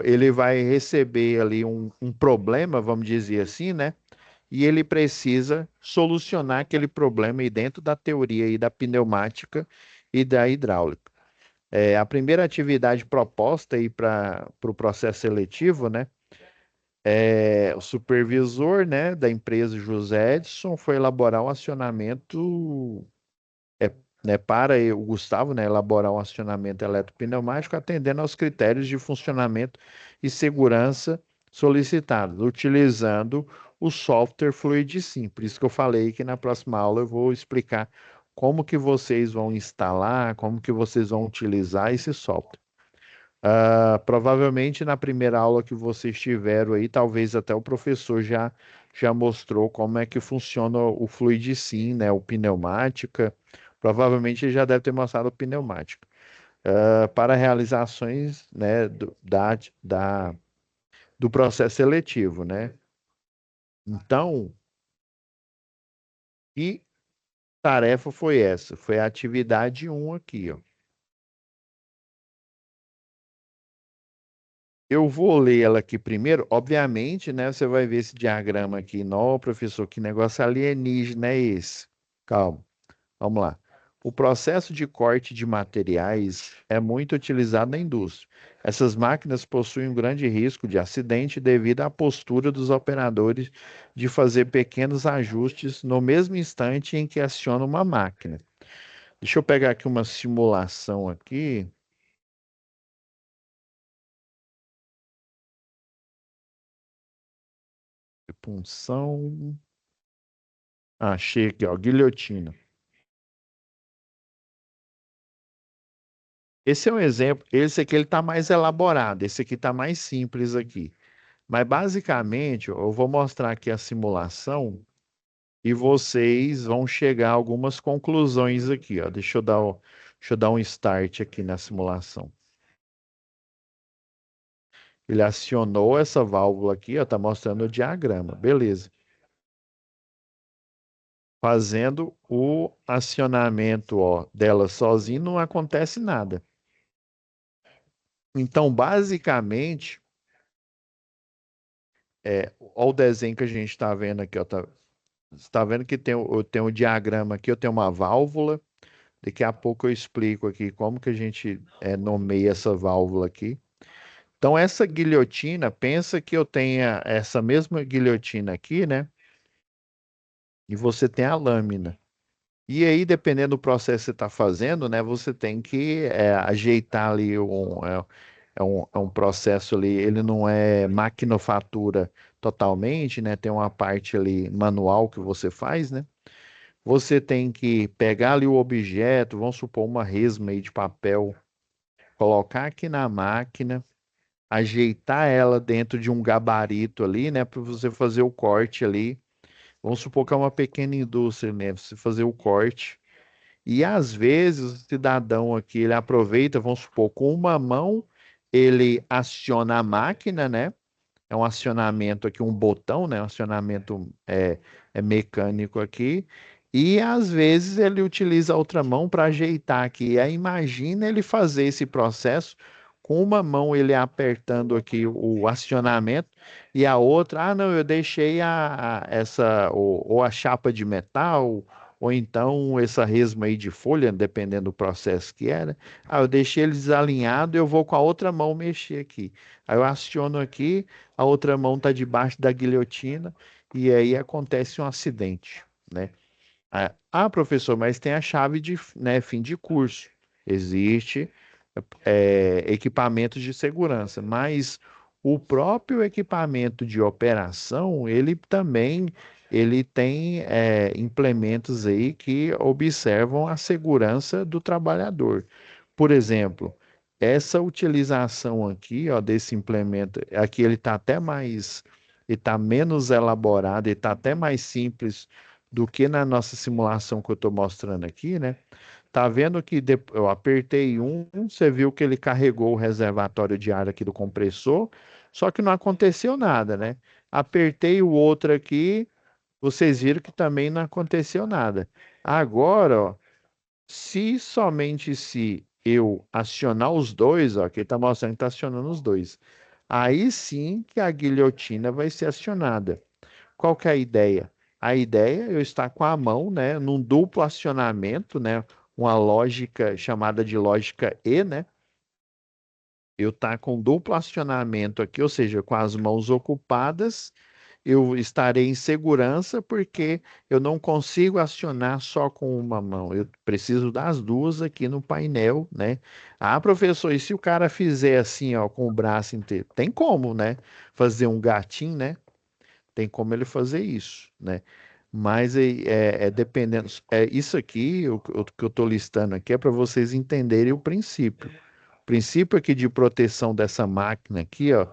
Ele vai receber ali um problema, vamos dizer assim, né? E ele precisa solucionar aquele problema aí dentro da teoria aí da pneumática e da hidráulica. A primeira atividade proposta aí para o processo seletivo, né? O supervisor, né, da empresa José Edson foi elaborar um acionamento, é, para o Gustavo, né, elaborar um acionamento eletropneumático atendendo aos critérios de funcionamento e segurança solicitados, utilizando o software FluidSim. Por isso que eu falei que na próxima aula eu vou explicar como que vocês vão instalar, como que vocês vão utilizar esse software. Provavelmente na primeira aula que vocês tiveram aí, talvez até o professor já mostrou como é que funciona o Fluidsim, né? O pneumática. Provavelmente ele já deve ter mostrado o pneumática. Para realizações, né, do processo seletivo, né? Então, que tarefa foi essa? Foi a atividade um aqui, ó. Eu vou ler ela aqui primeiro. Obviamente, né? Você vai ver esse diagrama aqui. Não, professor, que negócio alienígena é esse? Calma, vamos lá. O processo de corte de materiais é muito utilizado na indústria. Essas máquinas possuem um grande risco de acidente devido à postura dos operadores de fazer pequenos ajustes no mesmo instante em que aciona uma máquina. Deixa eu pegar aqui uma simulação aqui. Punção. Achei aqui, ó, guilhotina. Esse é um exemplo. Esse aqui ele está mais elaborado. Esse aqui está mais simples aqui. Mas basicamente, ó, eu vou mostrar aqui a simulação e vocês vão chegar a algumas conclusões aqui, ó. Deixa eu dar um start aqui na simulação. Ele acionou essa válvula aqui, ó, tá mostrando o diagrama. Beleza. Fazendo o acionamento, ó, dela sozinho não acontece nada. Então, basicamente, olha o desenho que a gente está vendo aqui, ó, você está vendo que eu tenho um diagrama aqui, eu tenho uma válvula. Daqui a pouco eu explico aqui como que a gente nomeia essa válvula aqui. Então, essa guilhotina, pensa que eu tenha essa mesma guilhotina aqui, né? E você tem a lâmina. E aí, dependendo do processo que você está fazendo, né? Você tem que ajeitar ali é um processo ali, ele não é maquinofatura totalmente, né? Tem uma parte ali manual que você faz, né? Você tem que pegar ali o objeto, vamos supor uma resma aí de papel, colocar aqui na máquina, ajeitar ela dentro de um gabarito ali, né? Para você fazer o corte ali. Vamos supor que é uma pequena indústria, né? Você fazer o corte. E às vezes o cidadão aqui, ele aproveita, vamos supor, com uma mão, ele aciona a máquina, né? É um acionamento aqui, um botão, né? Um acionamento mecânico aqui. E às vezes ele utiliza a outra mão para ajeitar aqui. Aí imagina ele fazer esse processo com uma mão ele apertando aqui o acionamento e a outra, não, eu deixei ou a chapa de metal ou então essa resma aí de folha, dependendo do processo que era. Eu deixei ele desalinhado, eu vou com a outra mão mexer aqui. Aí eu aciono aqui, a outra mão está debaixo da guilhotina e aí acontece um acidente, né? Professor, mas tem a chave de, né, fim de curso. Existe equipamentos de segurança, mas o próprio equipamento de operação, ele também ele tem implementos aí que observam a segurança do trabalhador. Por exemplo, essa utilização aqui, ó, desse implemento, aqui ele está até mais, ele está menos elaborado, ele está até mais simples do que na nossa simulação que eu estou mostrando aqui, né? Tá vendo que eu apertei você viu que ele carregou o reservatório de ar aqui do compressor, só que não aconteceu nada, né? Apertei o outro aqui, vocês viram que também não aconteceu nada. Agora, ó, se somente se eu acionar os dois, ó, que ele está mostrando que está acionando os dois, aí sim que a guilhotina vai ser acionada. Qual que é a ideia? A ideia é eu estar com a mão, né, num duplo acionamento, né, uma lógica chamada de lógica E, né? Eu estar com duplo acionamento aqui, ou seja, com as mãos ocupadas, eu estarei em segurança porque eu não consigo acionar só com uma mão. Eu preciso das duas aqui no painel, né? Professor, e se o cara fizer assim, ó, com o braço inteiro? Tem como, né? Fazer um gatinho, né? Tem como ele fazer isso, né? Mas dependendo. Isso aqui, o que eu estou listando aqui, é para vocês entenderem o princípio. O princípio aqui de proteção dessa máquina aqui, ó.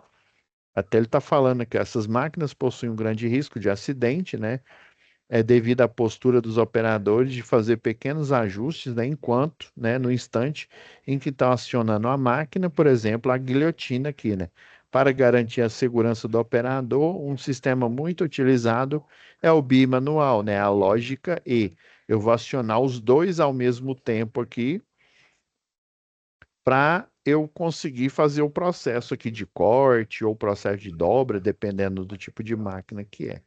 Até ele está falando que essas máquinas possuem um grande risco de acidente, né? Devido à postura dos operadores de fazer pequenos ajustes, né, enquanto, né, no instante em que estão acionando a máquina, por exemplo, a guilhotina aqui, né? Para garantir a segurança do operador, um sistema muito utilizado é o bimanual, né? A lógica E. Eu vou acionar os dois ao mesmo tempo aqui para eu conseguir fazer o processo aqui de corte ou processo de dobra, dependendo do tipo de máquina que é.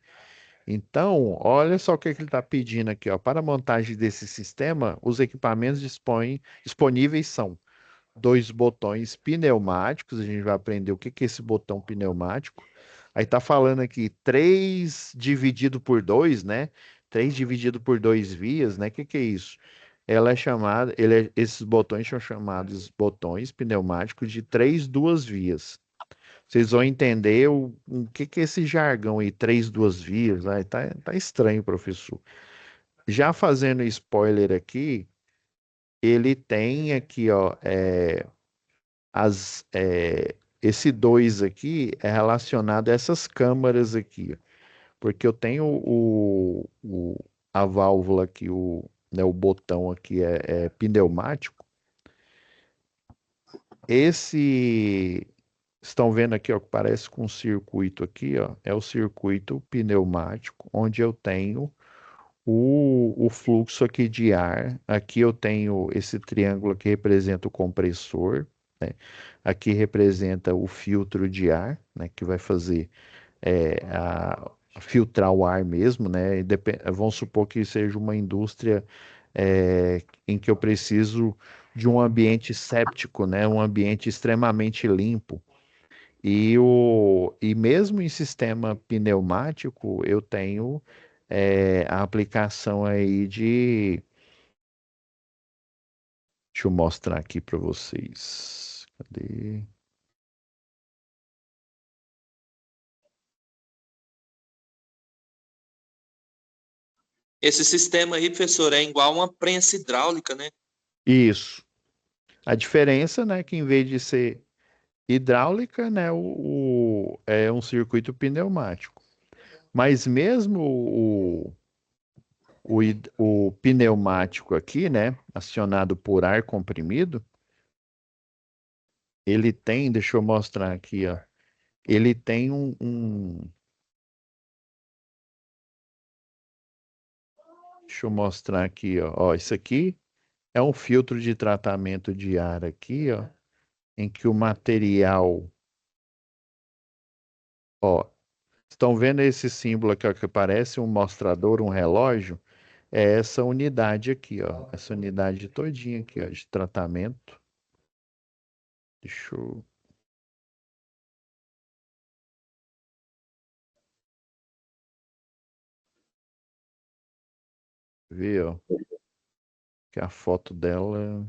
Então, olha só o que ele está pedindo aqui, ó. Para a montagem desse sistema, os equipamentos disponíveis são dois botões pneumáticos. A gente vai aprender o que que é esse botão pneumático. Aí está falando aqui 3 dividido por 2, né? 3 dividido por 2 vias, né? O que que é isso? Ela é chamada, esses botões são chamados botões pneumáticos de 2 vias. Vocês vão entender o que que é esse jargão aí, 2 vias. Tá estranho, professor. Já fazendo spoiler aqui, ele tem aqui, ó, esse 2 aqui é relacionado a essas câmaras aqui, ó, porque eu tenho a válvula aqui, né, o botão aqui é pneumático. Esse Estão vendo aqui, ó, que parece com um circuito aqui, ó, é o circuito pneumático, onde eu tenho o fluxo aqui de ar. Aqui eu tenho esse triângulo que representa o compressor, né? Aqui representa o filtro de ar, né, que vai fazer filtrar o ar mesmo, né? Vamos supor que seja uma indústria em que eu preciso de um ambiente séptico, né? Um ambiente extremamente limpo. E mesmo em sistema pneumático, eu tenho a aplicação aí de. Deixa eu mostrar aqui para vocês. Cadê? Esse sistema aí, professor, é igual uma prensa hidráulica, né? Isso. A diferença, né, que em vez de ser hidráulica, né, é um circuito pneumático. Mas mesmo o pneumático aqui, né, acionado por ar comprimido, ele tem, deixa eu mostrar aqui, ó, ele tem deixa eu mostrar aqui, ó, isso aqui é um filtro de tratamento de ar aqui, ó, em que o material, ó, estão vendo esse símbolo aqui, ó, que parece um mostrador, um relógio? é essa unidade aqui, ó. Essa unidade todinha aqui, ó, de tratamento. Deixa eu... ver, ó. Que a foto dela...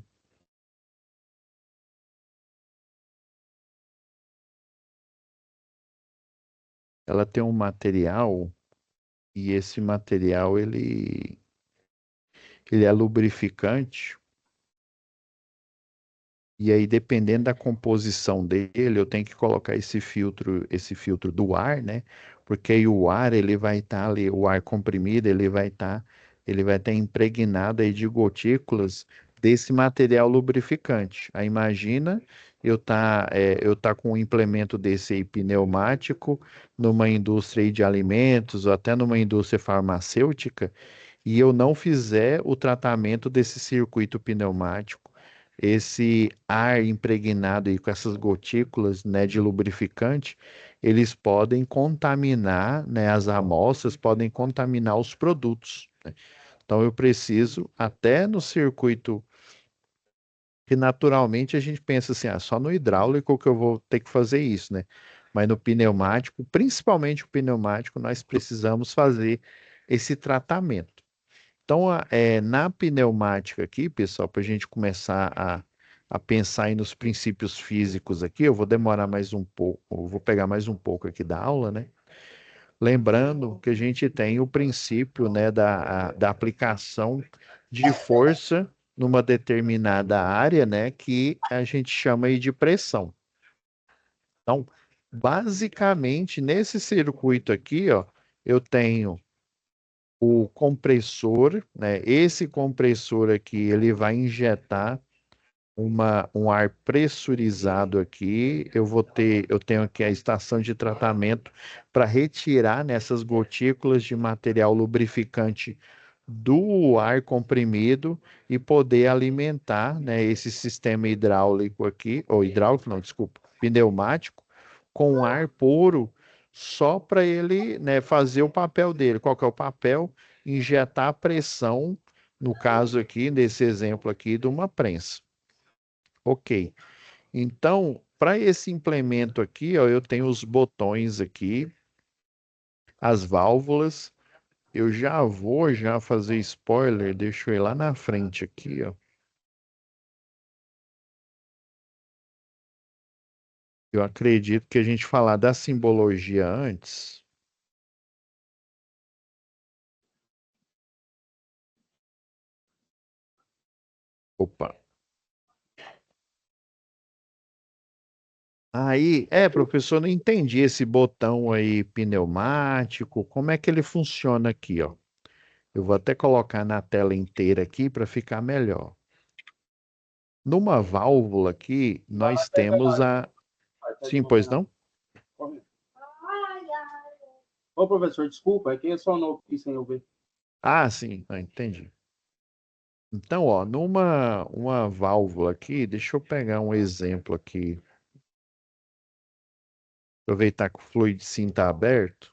Ela tem um material, e esse material, ele é lubrificante. E aí, dependendo da composição dele, eu tenho que colocar esse filtro do ar, né? Porque aí o ar, ele vai estar ali, o ar comprimido, ele vai estar impregnado aí de gotículas desse material lubrificante. Aí imagina eu tá com um implemento desse aí pneumático numa indústria aí de alimentos ou até numa indústria farmacêutica e eu não fizer o tratamento desse circuito pneumático, esse ar impregnado aí com essas gotículas, né, de lubrificante, eles podem contaminar, né, as amostras, podem contaminar os produtos, né? Então eu preciso, até no circuito que naturalmente a gente pensa assim, só no hidráulico que eu vou ter que fazer isso, né? Mas no pneumático, principalmente o pneumático, nós precisamos fazer esse tratamento. Então, na pneumática aqui, pessoal, para a gente começar a pensar aí nos princípios físicos aqui, eu vou demorar mais um pouco, eu vou pegar mais um pouco aqui da aula, né? Lembrando que a gente tem o princípio, né, da aplicação de força numa determinada área, né, que a gente chama aí de pressão. Então, basicamente, nesse circuito aqui, ó, eu tenho o compressor, né? Esse compressor aqui, ele vai injetar um ar pressurizado aqui. Eu tenho aqui a estação de tratamento para retirar nessas gotículas de material lubrificante do ar comprimido e poder alimentar, né, esse sistema hidráulico aqui, ou hidráulico, não, desculpa, pneumático, com ar puro, só para ele, né, fazer o papel dele. Qual que é o papel? Injetar pressão, no caso aqui, nesse exemplo aqui, de uma prensa. Ok. Então, para esse implemento aqui, ó, eu tenho os botões aqui, as válvulas. Eu já vou fazer spoiler, deixa eu ir lá na frente aqui, ó. Eu acredito que a gente falar da simbologia antes. Opa. Aí, professor, não entendi esse botão aí pneumático. Como é que ele funciona aqui, ó? Eu vou até colocar na tela inteira aqui para ficar melhor. Numa válvula aqui, nós temos a. Sim, pois não? Ô, professor, desculpa, é que eu sou novo aqui sem eu ver. Ah, sim, entendi. Então, ó, numa uma válvula aqui, deixa eu pegar um exemplo aqui. Aproveitar que o fluido sim está aberto.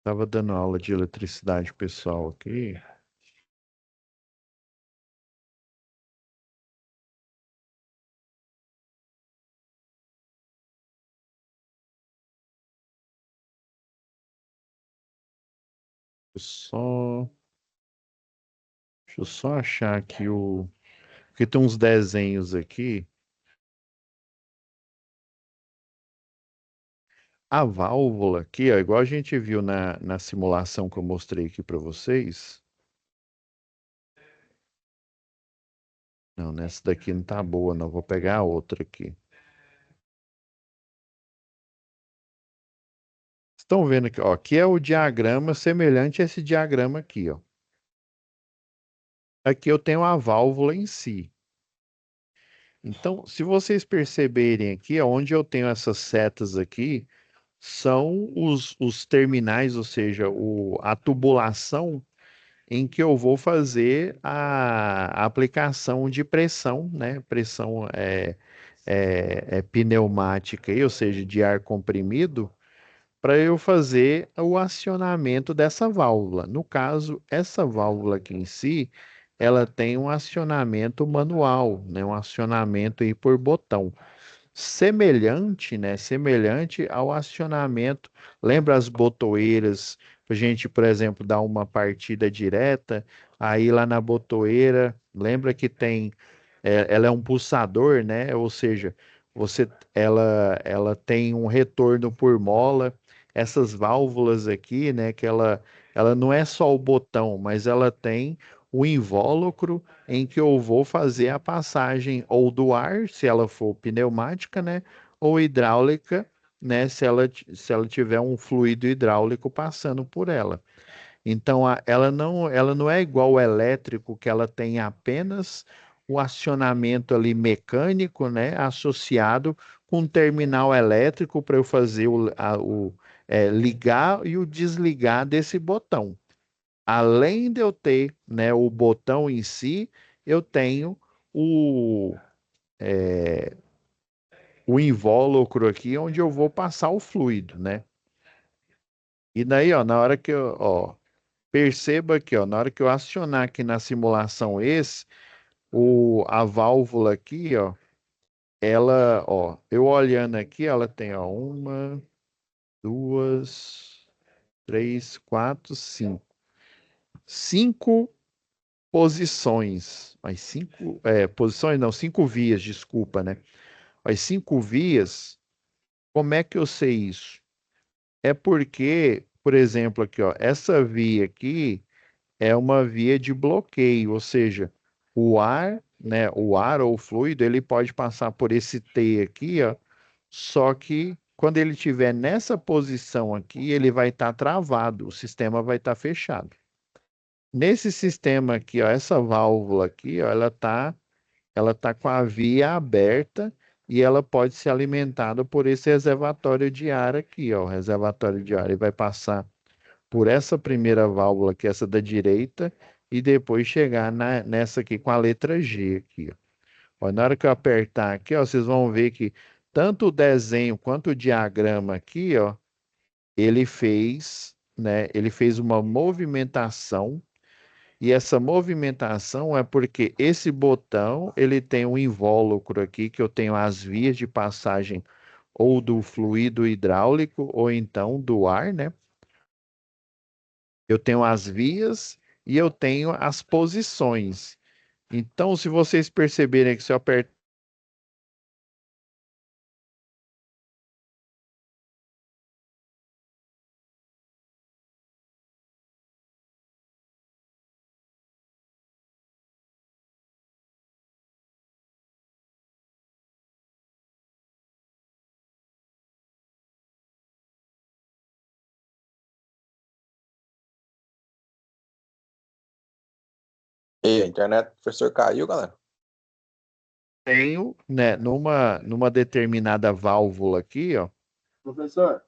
Estava dando aula de eletricidade pessoal aqui. Só, deixa eu só achar aqui o. Porque tem uns desenhos aqui. A válvula aqui, ó, igual a gente viu na simulação que eu mostrei aqui para vocês. Não, nessa daqui não tá boa, não. Vou pegar a outra aqui. Estão vendo aqui, ó, aqui é o diagrama semelhante a esse diagrama aqui, ó. Aqui eu tenho a válvula em si. Então, se vocês perceberem aqui, onde eu tenho essas setas aqui, são os terminais, ou seja, a tubulação em que eu vou fazer a aplicação de pressão, né? Pressão pneumática, aí, ou seja, de ar comprimido, para eu fazer o acionamento dessa válvula. No caso, essa válvula aqui em si, ela tem um acionamento manual, né? Um acionamento aí por botão semelhante, né? Semelhante ao acionamento. Lembra as botoeiras? A gente, por exemplo, dar uma partida direta, aí lá na botoeira, lembra que tem, ela é um pulsador, né? Ou seja, ela tem um retorno por mola. Essas válvulas aqui, né? Ela não é só o botão, mas ela tem o invólucro em que eu vou fazer a passagem ou do ar, se ela for pneumática, né, ou hidráulica, né, se ela tiver um fluido hidráulico passando por ela. Então, ela não é igual ao elétrico, que ela tem apenas o acionamento ali mecânico, né, associado com um terminal elétrico para eu fazer ligar e o desligar desse botão. Além de eu ter, né, o botão em si, eu tenho o, o invólucro aqui onde eu vou passar o fluido, né? E daí, ó, na hora que perceba aqui, ó, na hora que eu acionar aqui na simulação a válvula aqui, ó, eu olhando aqui, ela tem, ó, uma, duas, três, quatro, cinco. Cinco posições, mas posições não, 5 vias, desculpa, né? As 5 vias, como é que eu sei isso? É porque, por exemplo, aqui, ó, essa via aqui é uma via de bloqueio, ou seja, o ar, né, o ar ou o fluido, ele pode passar por esse T aqui, ó, só que quando ele estiver nessa posição aqui, ele vai estar travado, o sistema vai estar fechado. Nesse sistema aqui, ó, essa válvula aqui, ó, ela tá com a via aberta e ela pode ser alimentada por esse reservatório de ar aqui, ó. O reservatório de ar ele vai passar por essa primeira válvula, que é essa da direita, e depois chegar nessa aqui com a letra G aqui, ó. Ó, na hora que eu apertar aqui, ó, vocês vão ver que tanto o desenho quanto o diagrama aqui, ó, ele fez, né, ele fez uma movimentação e essa movimentação é porque esse botão, ele tem um invólucro aqui, que eu tenho as vias de passagem ou do fluido hidráulico ou então do ar, né? Eu tenho as vias e eu tenho as posições. Então, se vocês perceberem que se eu apertar E a internet do professor caiu, galera. tenho, né, numa determinada válvula aqui, ó, Professor,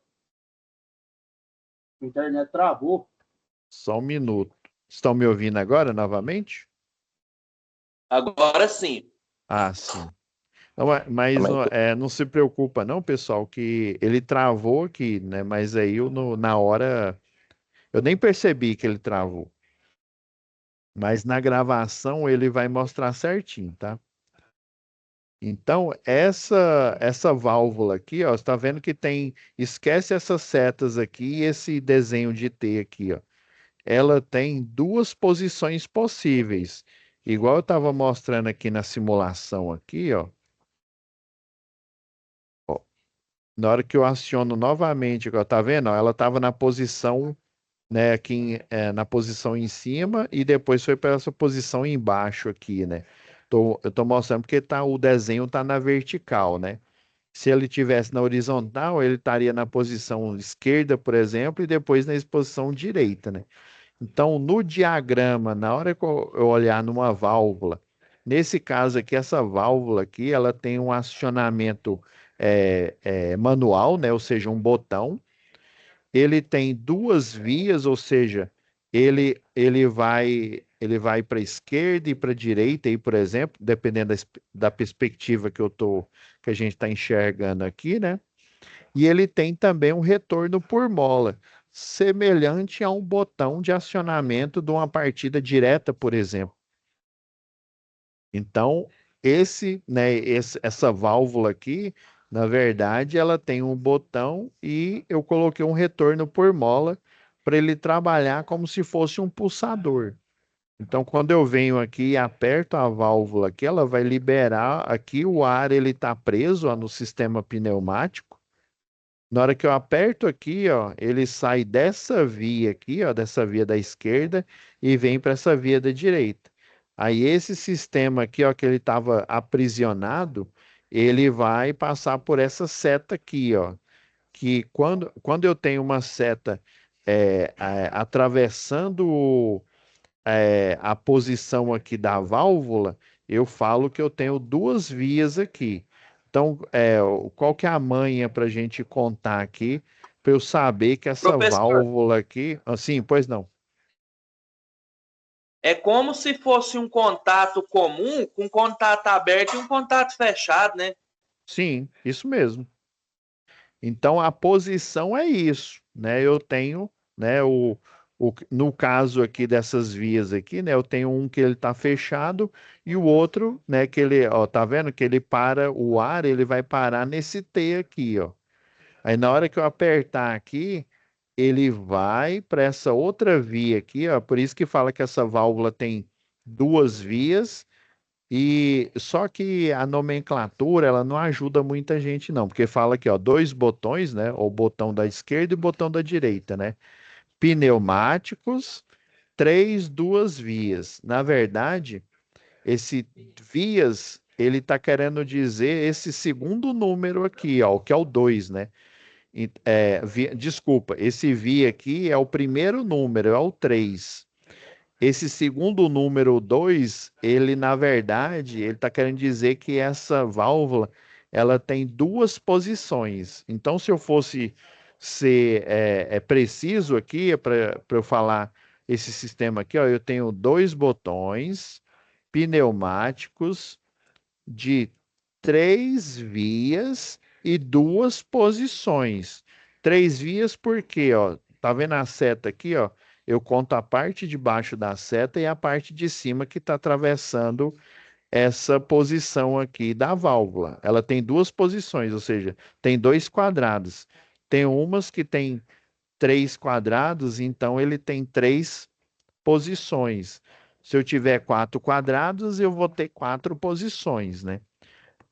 a internet travou. só um minuto. Estão me ouvindo agora novamente? Agora sim. Ah, sim. Não, mas Também. ó, não se preocupa não, pessoal, que ele travou aqui, né? Mas aí na hora eu nem percebi que ele travou. Mas na gravação ele vai mostrar certinho, tá? Então, essa válvula aqui, ó, você está vendo que tem, esquece essas setas aqui e esse desenho de T aqui, ó. Ela tem duas posições possíveis. Igual eu estava mostrando aqui na simulação aqui, ó. Na hora que eu aciono novamente, ó, tá vendo? Ó, ela estava na posição, né, aqui na posição em cima e depois foi para essa posição embaixo aqui, né? Eu tô mostrando porque o desenho tá na vertical, né? Se ele tivesse na horizontal, ele estaria na posição esquerda, por exemplo, e depois na posição direita, né? Então, no diagrama, na hora que eu olhar numa válvula, nesse caso aqui, essa válvula aqui, ela tem um acionamento manual, né? Ou seja, um botão. Ele tem duas vias, ou seja, ele vai para a esquerda e para a direita, aí, por exemplo, dependendo da perspectiva que a gente está enxergando aqui, né? E ele tem também um retorno por mola, semelhante a um botão de acionamento de uma partida direta, por exemplo. Então, essa válvula aqui, na verdade, ela tem um botão e eu coloquei um retorno por mola para ele trabalhar como se fosse um pulsador. Então, quando eu venho aqui e aperto a válvula aqui, ela vai liberar aqui o ar, ele está preso, ó, no sistema pneumático. Na hora que eu aperto aqui, ó, ele sai dessa via aqui, ó, dessa via da esquerda e vem para essa via da direita. Aí esse sistema aqui, ó, que ele estava aprisionado, ele vai passar por essa seta aqui, ó, que quando eu tenho uma seta atravessando a posição aqui da válvula, eu falo que eu tenho duas vias aqui. Então, qual que é a manha para a gente contar aqui, para eu saber que essa Professor, válvula aqui, assim, pois não. é como se fosse um contato comum com contato aberto e um contato fechado, né? Sim, isso mesmo. Então, a posição é isso, né? Eu tenho, né, no caso aqui dessas vias aqui, né, eu tenho um que ele está fechado e o outro, né, que ele, ó, tá vendo que ele para o ar, ele vai parar nesse T aqui, ó. Aí na hora que eu apertar aqui, ele vai para essa outra via aqui, ó. Por isso que fala que essa válvula tem duas vias e só que a nomenclatura ela não ajuda muita gente não, porque fala aqui, ó, dois botões, né? O botão da esquerda e o botão da direita, né? Pneumáticos, duas vias. Na verdade, esse vias ele está querendo dizer esse segundo número aqui, ó, que é o 2, né? Desculpa, esse vi aqui é o primeiro número, é o 3. Esse segundo número 2, ele na verdade, ele está querendo dizer que essa válvula, ela tem duas posições. Então, se eu fosse ser preciso aqui, para eu falar esse sistema aqui, ó, eu tenho dois botões pneumáticos de 3 vias e duas posições. 3 vias porque, ó, tá vendo a seta aqui, ó? Eu conto a parte de baixo da seta e a parte de cima que está atravessando essa posição aqui da válvula. Ela tem duas posições, ou seja, tem dois quadrados. Tem umas que tem 3 quadrados, então ele tem 3 posições. Se eu tiver 4 quadrados, eu vou ter 4 posições, né?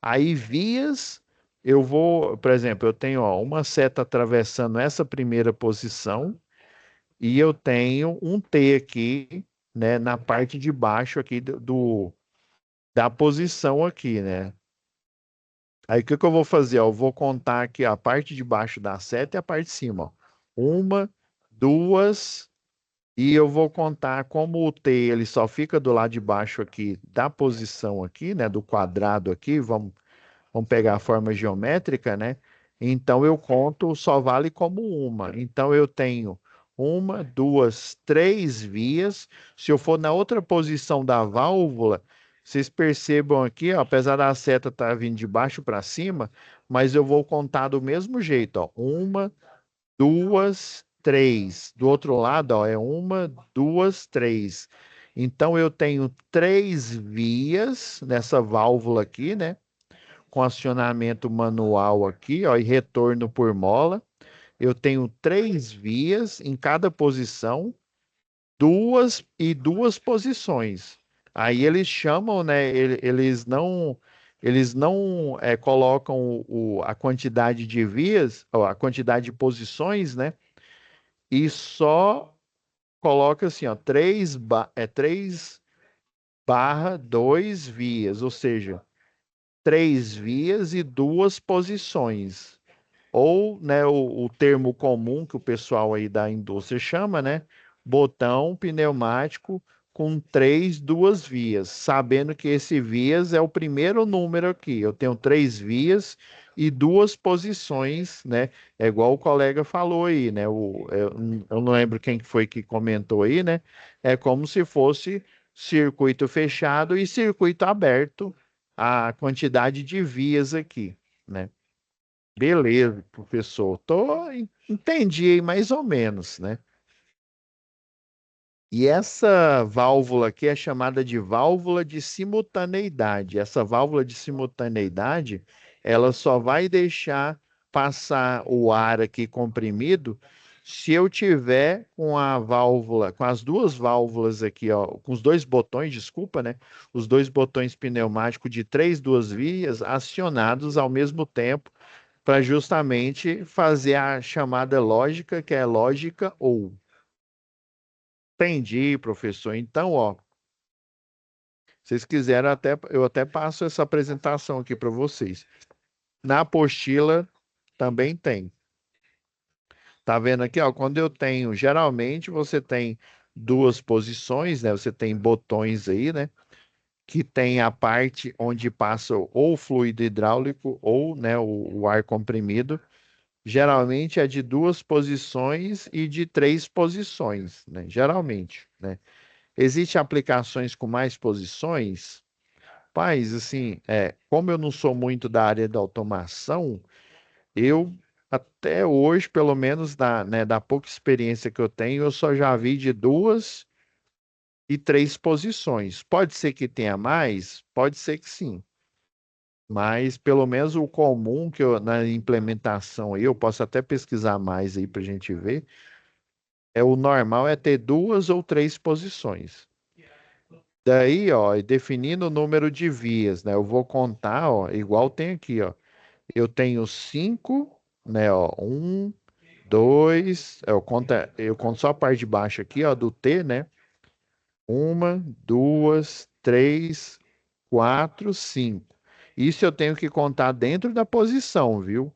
Aí vias, eu vou, por exemplo, eu tenho ó, uma seta atravessando essa primeira posição e eu tenho um T aqui, né, na parte de baixo aqui da posição aqui, né? Aí o que que eu vou fazer? Ó, eu vou contar aqui a parte de baixo da seta e a parte de cima, ó. Uma, duas, e eu vou contar como o T ele só fica do lado de baixo aqui da posição aqui, né, do quadrado aqui, vamos pegar a forma geométrica, né? Então eu conto só vale como uma. Então eu tenho uma, duas, 3 vias. Se eu for na outra posição da válvula, vocês percebam aqui, ó, apesar da seta estar vindo de baixo para cima, mas eu vou contar do mesmo jeito, ó. Uma, duas, 3. Do outro lado, ó, é uma, duas, 3. Então eu tenho 3 vias nessa válvula aqui, né? Com acionamento manual aqui, ó, e retorno por mola. Eu tenho 3 vias em cada posição, duas posições. Aí eles chamam, né? Eles não colocam a quantidade de vias, ou a quantidade de posições, né? E só coloca assim, ó, 3/2 vias, ou seja, 3 vias e duas posições. Ou, né, o termo comum que o pessoal aí da indústria chama, né? Botão pneumático com 2 vias, sabendo que esse vias é o primeiro número aqui. Eu tenho 3 vias e 2 posições, né? É igual o colega falou aí, né? Eu não lembro quem foi que comentou aí, né? É como se fosse circuito fechado e circuito aberto, a quantidade de vias aqui, né? Beleza, professor. Entendi aí mais ou menos, né? E essa válvula aqui é chamada de válvula de simultaneidade. Essa válvula de simultaneidade, ela só vai deixar passar o ar aqui comprimido se eu tiver com a válvula, com as 2 válvulas aqui, ó, com os 2 botões, desculpa, né? Os 2 botões pneumáticos de 2 vias acionados ao mesmo tempo para justamente fazer a chamada lógica, que é lógica ou. Entendi, professor. Então, ó, se vocês quiserem, eu até passo essa apresentação aqui para vocês. Na apostila também tem. Tá vendo aqui, ó? Quando eu tenho, geralmente você tem 2 posições, né? Você tem botões aí, né? Que tem a parte onde passa ou o fluido hidráulico ou, né, o ar comprimido. Geralmente é de 2 posições e de 3 posições, né? Geralmente, né? Existem aplicações com mais posições? Mas, assim, como eu não sou muito da área da automação, eu, até hoje, pelo menos da pouca experiência que eu tenho, eu só já vi de 2 e 3 posições. Pode ser que tenha mais? Pode ser que sim. Mas, pelo menos, o comum que na implementação aí, eu posso até pesquisar mais aí para a gente ver, o normal é ter 2 ou 3 posições. Daí, ó, definindo o número de vias, né? Eu vou contar, ó, igual tem aqui, ó. Eu tenho 5, né, ó, 1, 2, eu conto só a parte de baixo aqui, ó, do T, né? 1, 2, 3, 4, 5. Isso eu tenho que contar dentro da posição, viu?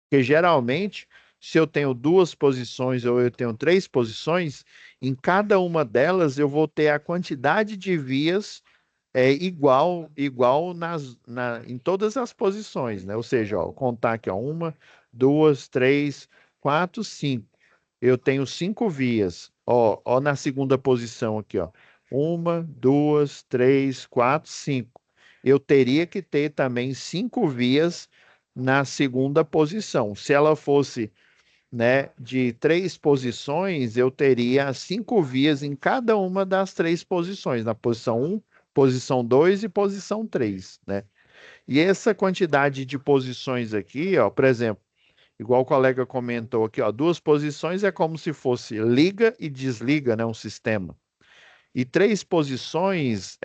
Porque geralmente, se eu tenho 2 posições ou eu tenho 3 posições, em cada uma delas eu vou ter a quantidade de vias igual em todas as posições, né? Ou seja, ó, contar aqui, ó, 1, 2, 3, 4, 5. Eu tenho 5 vias. Ó, na segunda posição aqui, ó. 1, 2, 3, 4, 5. Eu teria que ter também 5 vias na segunda posição. Se ela fosse, né, de 3 posições, eu teria 5 vias em cada uma das 3 posições, na posição 1, posição 2 e posição 3, né? E essa quantidade de posições aqui, ó, por exemplo, igual o colega comentou aqui, ó, 2 posições é como se fosse liga e desliga, né, um sistema. E 3 posições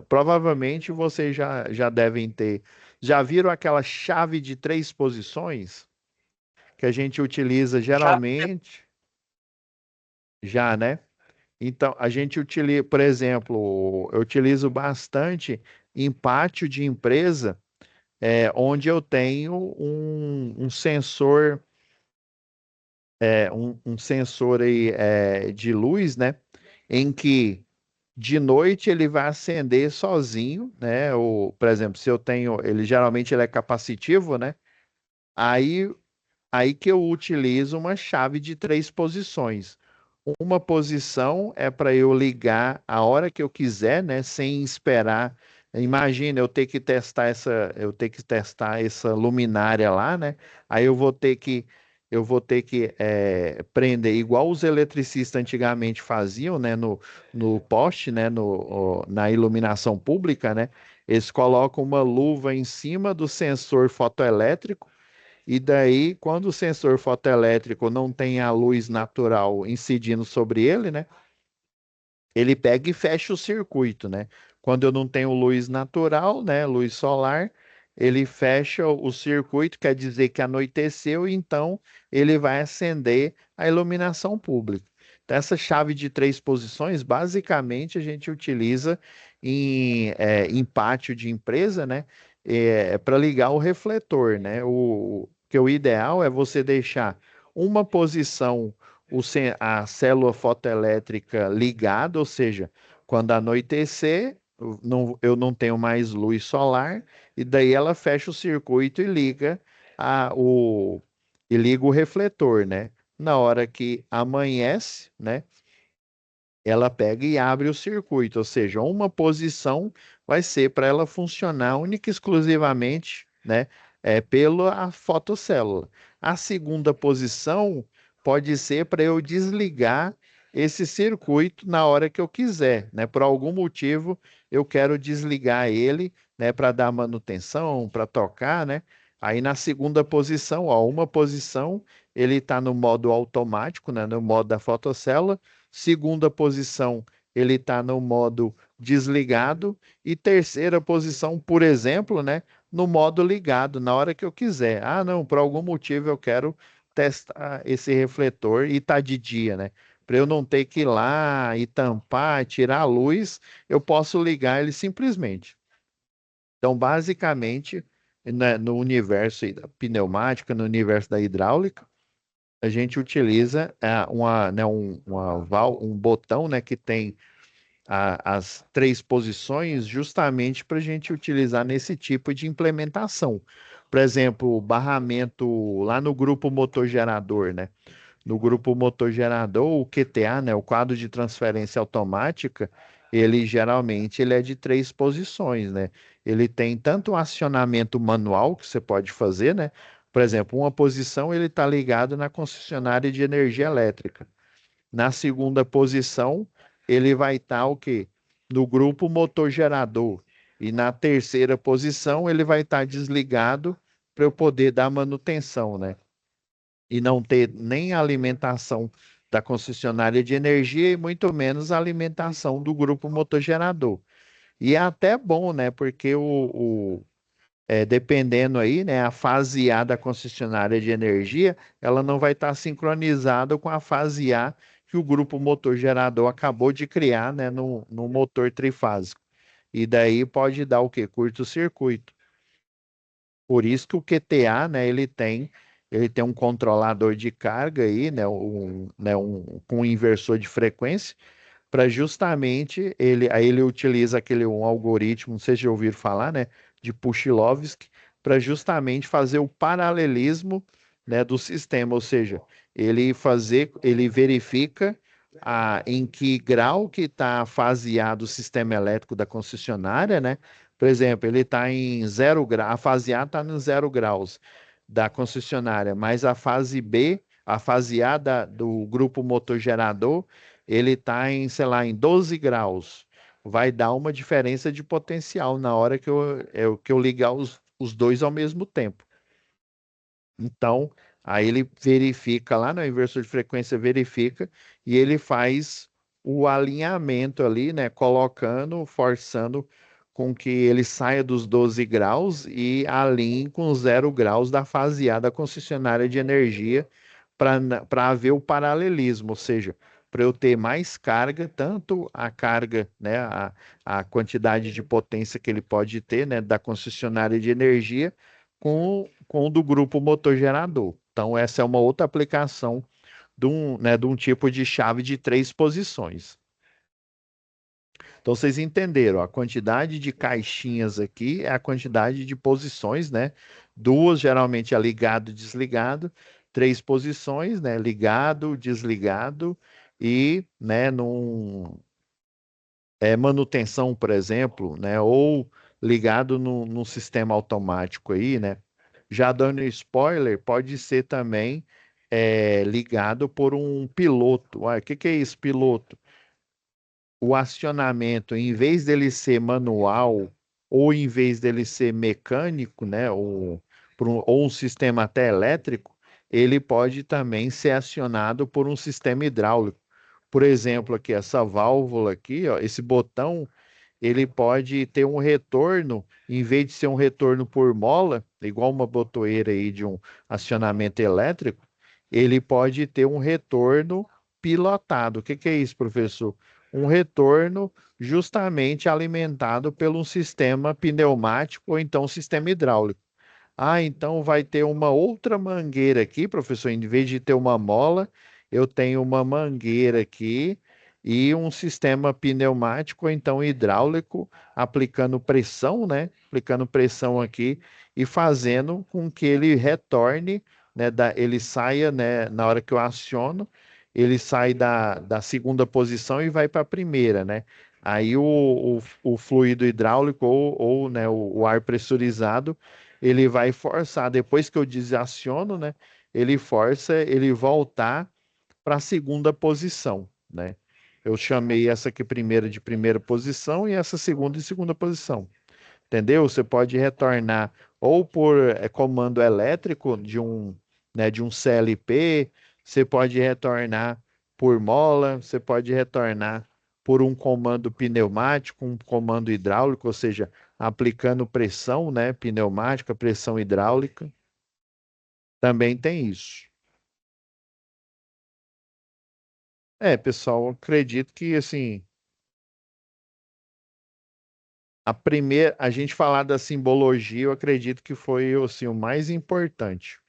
provavelmente vocês já devem ter. Já viram aquela chave de 3 posições? Que a gente utiliza Já geralmente, já, né? Então, a gente utiliza, por exemplo, eu utilizo bastante em pátio de empresa, onde eu tenho um sensor, um sensor aí, de luz, né? Em que de noite ele vai acender sozinho, né? Por exemplo, se eu tenho, ele geralmente é capacitivo, né? Aí Aí que eu utilizo uma chave de 3 posições. Uma posição é para eu ligar a hora que eu quiser, né, sem esperar. Imagina eu ter que testar essa luminária lá, né? Aí eu vou ter que prender igual os eletricistas antigamente faziam, né, no poste, né, na iluminação pública, né? Eles colocam uma luva em cima do sensor fotoelétrico e daí, quando o sensor fotoelétrico não tem a luz natural incidindo sobre ele, né? Ele pega e fecha o circuito, né? Quando eu não tenho luz natural, né? Luz solar, ele fecha o circuito, quer dizer que anoiteceu, então ele vai acender a iluminação pública. Então, essa chave de 3 posições, basicamente, a gente utiliza em pátio de empresa, né? Para ligar o refletor, né? Que o ideal é você deixar uma posição a célula fotoelétrica ligada, ou seja, quando anoitecer, eu não tenho mais luz solar, e daí ela fecha o circuito e liga o refletor, né? Na hora que amanhece, né? Ela pega e abre o circuito, ou seja, uma posição vai ser para ela funcionar única e exclusivamente, né, pela fotocélula. A segunda posição pode ser para eu desligar esse circuito na hora que eu quiser, né? Por algum motivo eu quero desligar ele, né, para dar manutenção, para tocar, né? Aí na segunda posição, ó, uma posição ele está no modo automático, né, no modo da fotocélula. Segunda posição, ele está no modo desligado. E terceira posição, por exemplo, né, no modo ligado, na hora que eu quiser. Ah, não, por algum motivo eu quero testar esse refletor e tá de dia, né? Para eu não ter que ir lá e tampar, tirar a luz, eu posso ligar ele simplesmente. Então, basicamente, né, no universo aí da pneumática, no universo da hidráulica, a gente utiliza um botão, né, que tem as três posições justamente para a gente utilizar nesse tipo de implementação. Por exemplo, o barramento lá no grupo motor gerador, né? No grupo motor gerador, o QTA, né, o quadro de transferência automática, ele geralmente ele é de três posições, né? Ele tem tanto o acionamento manual que você pode fazer, né? Por exemplo, uma posição ele está ligado na concessionária de energia elétrica. Na segunda posição, ele vai estar o quê? No grupo motor gerador. E na terceira posição, ele vai estar desligado para eu poder dar manutenção, né? E não ter nem a alimentação da concessionária de energia e muito menos a alimentação do grupo motor gerador. E é até bom, né? Porque dependendo aí, né, a fase A da concessionária de energia, ela não vai estar sincronizada com a fase A que o grupo motor gerador acabou de criar, né, no motor trifásico. E daí pode dar o quê? Curto-circuito. Por isso que o QTA, né, ele tem um controlador de carga aí, né, com um inversor de frequência, para justamente aí ele utiliza um algoritmo, não sei se já ouviram falar, né, de Pushlovski, para justamente fazer o paralelismo, né, do sistema, ou seja, ele verifica em que grau que está faseado o sistema elétrico da concessionária, né? Por exemplo, ele está em 0 grau, a fase A está nos 0 graus da concessionária, mas a fase B, a fase A do grupo motor gerador, ele está em, sei lá, em 12 graus. Vai dar uma diferença de potencial na hora que eu ligar os dois ao mesmo tempo. Então, aí ele verifica lá no inversor de frequência, verifica, e ele faz o alinhamento ali, né? Colocando, forçando com que ele saia dos 12 graus e alinhe com 0 graus da fase A da concessionária de energia para haver o paralelismo, ou seja, para eu ter mais carga, tanto a carga, né, a quantidade de potência que ele pode ter, né, da concessionária de energia, com o do grupo motor gerador. Então, essa é uma outra aplicação de um tipo de chave de três posições. Então, vocês entenderam, a quantidade de caixinhas aqui é a quantidade de posições, né? Duas, geralmente, é ligado e desligado. Três posições, né? Ligado, desligado e, né, manutenção, por exemplo, né? Ou ligado num sistema automático aí, né? Já dando spoiler, pode ser também ligado por um piloto. O que é isso, piloto? O acionamento, em vez dele ser manual ou em vez dele ser mecânico, né, ou um sistema até elétrico, ele pode também ser acionado por um sistema hidráulico. Por exemplo, aqui essa válvula aqui, ó, esse botão, ele pode ter um retorno, em vez de ser um retorno por mola, igual uma botoeira aí de um acionamento elétrico, ele pode ter um retorno pilotado. O que é isso, professor? Um retorno justamente alimentado pelo sistema pneumático ou então sistema hidráulico. Ah, então vai ter uma outra mangueira aqui, professor, em vez de ter uma mola, eu tenho uma mangueira aqui e um sistema pneumático, ou então hidráulico, aplicando pressão, né? Aplicando pressão aqui e fazendo com que ele retorne, né? Ele saia, né? Na hora que eu aciono, ele sai da segunda posição e vai para a primeira, né? Aí o fluido hidráulico ou né, o ar pressurizado, ele vai forçar, depois que eu desaciono, né? Ele força ele voltar para a segunda posição, né? Eu chamei essa aqui primeira de primeira posição e essa segunda de segunda posição. Entendeu? Você pode retornar ou por comando elétrico né, de um CLP, você pode retornar por mola, você pode retornar por um comando pneumático, um comando hidráulico, ou seja, aplicando pressão, né, pneumática, pressão hidráulica. Também tem isso. Pessoal, acredito que assim, a gente falar da simbologia, eu acredito que foi assim, o mais importante.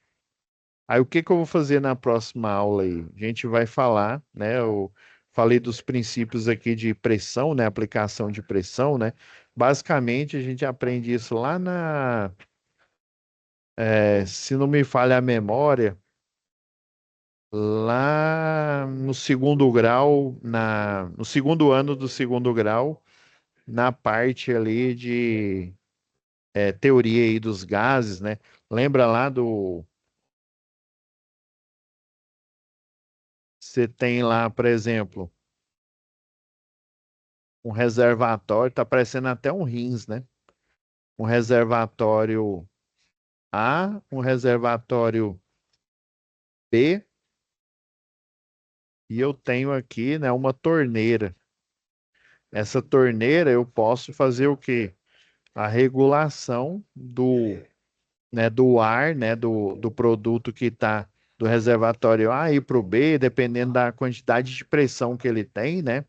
Aí o que que eu vou fazer na próxima aula aí? A gente vai falar, né? Eu falei dos princípios aqui de pressão, né? Aplicação de pressão, né? Basicamente, a gente aprende isso lá se não me falha a memória, lá no segundo grau, no segundo ano do segundo grau, na parte ali de teoria aí dos gases, né? Lembra lá você tem lá, por exemplo, um reservatório, tá parecendo até um rins, né? Um reservatório A, um reservatório B, e eu tenho aqui, né, uma torneira. Essa torneira eu posso fazer o quê? A regulação né, do ar, né, do produto que está do reservatório A e para o B, dependendo da quantidade de pressão que ele tem, né?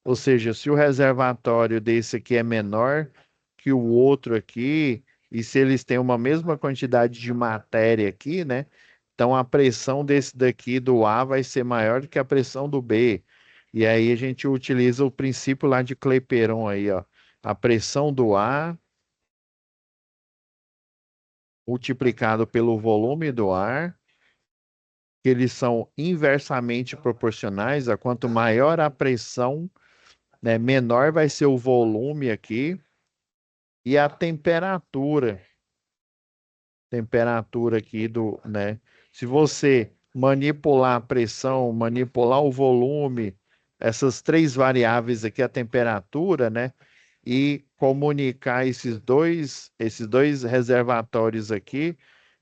Ou seja, se o reservatório desse aqui é menor que o outro aqui, e se eles têm uma mesma quantidade de matéria aqui, né? Então a pressão desse daqui do A vai ser maior do que a pressão do B. E aí a gente utiliza o princípio lá de Clapeyron aí, ó. A pressão do A multiplicado pelo volume do ar, que eles são inversamente proporcionais. A quanto maior a pressão, né, menor vai ser o volume aqui e a temperatura aqui né? Se você manipular a pressão, manipular o volume, essas três variáveis aqui, a temperatura, né? E comunicar esses dois reservatórios aqui,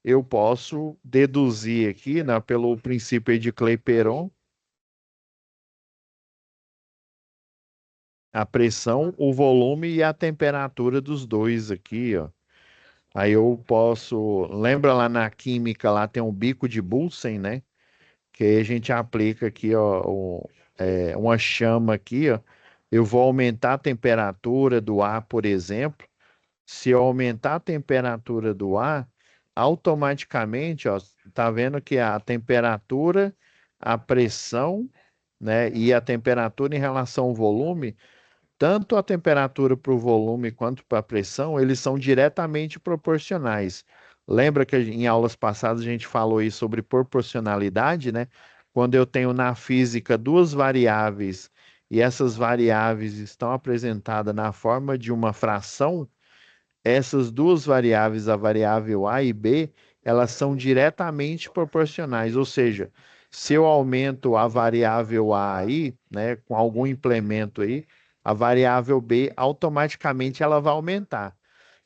eu posso deduzir aqui, né, pelo princípio aí de Clapeyron, a pressão, o volume e a temperatura dos dois aqui, ó. Aí eu posso, lembra lá na química, lá tem um bico de Bunsen, né? Que aí a gente aplica aqui, ó, uma chama aqui, ó. Eu vou aumentar a temperatura do ar, por exemplo. Se eu aumentar a temperatura do ar, automaticamente, ó, tá vendo que a temperatura, a pressão, né, e a temperatura em relação ao volume, tanto a temperatura para o volume quanto para a pressão, eles são diretamente proporcionais. Lembra que em aulas passadas a gente falou aí sobre proporcionalidade, né? Quando eu tenho na física duas variáveis e essas variáveis estão apresentadas na forma de uma fração, essas duas variáveis, a variável A e B, elas são diretamente proporcionais, ou seja, se eu aumento a variável A aí, né, com algum implemento aí, a variável B automaticamente ela vai aumentar.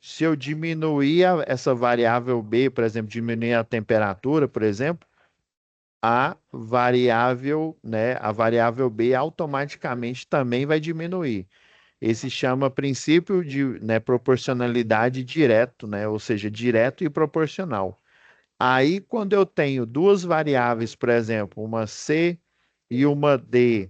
Se eu diminuir essa variável B, por exemplo, diminuir a temperatura, por exemplo, a variável B automaticamente também vai diminuir. Esse chama princípio de, né, proporcionalidade direto, né? Ou seja, direto e proporcional. Aí, quando eu tenho duas variáveis, por exemplo, uma C e uma D,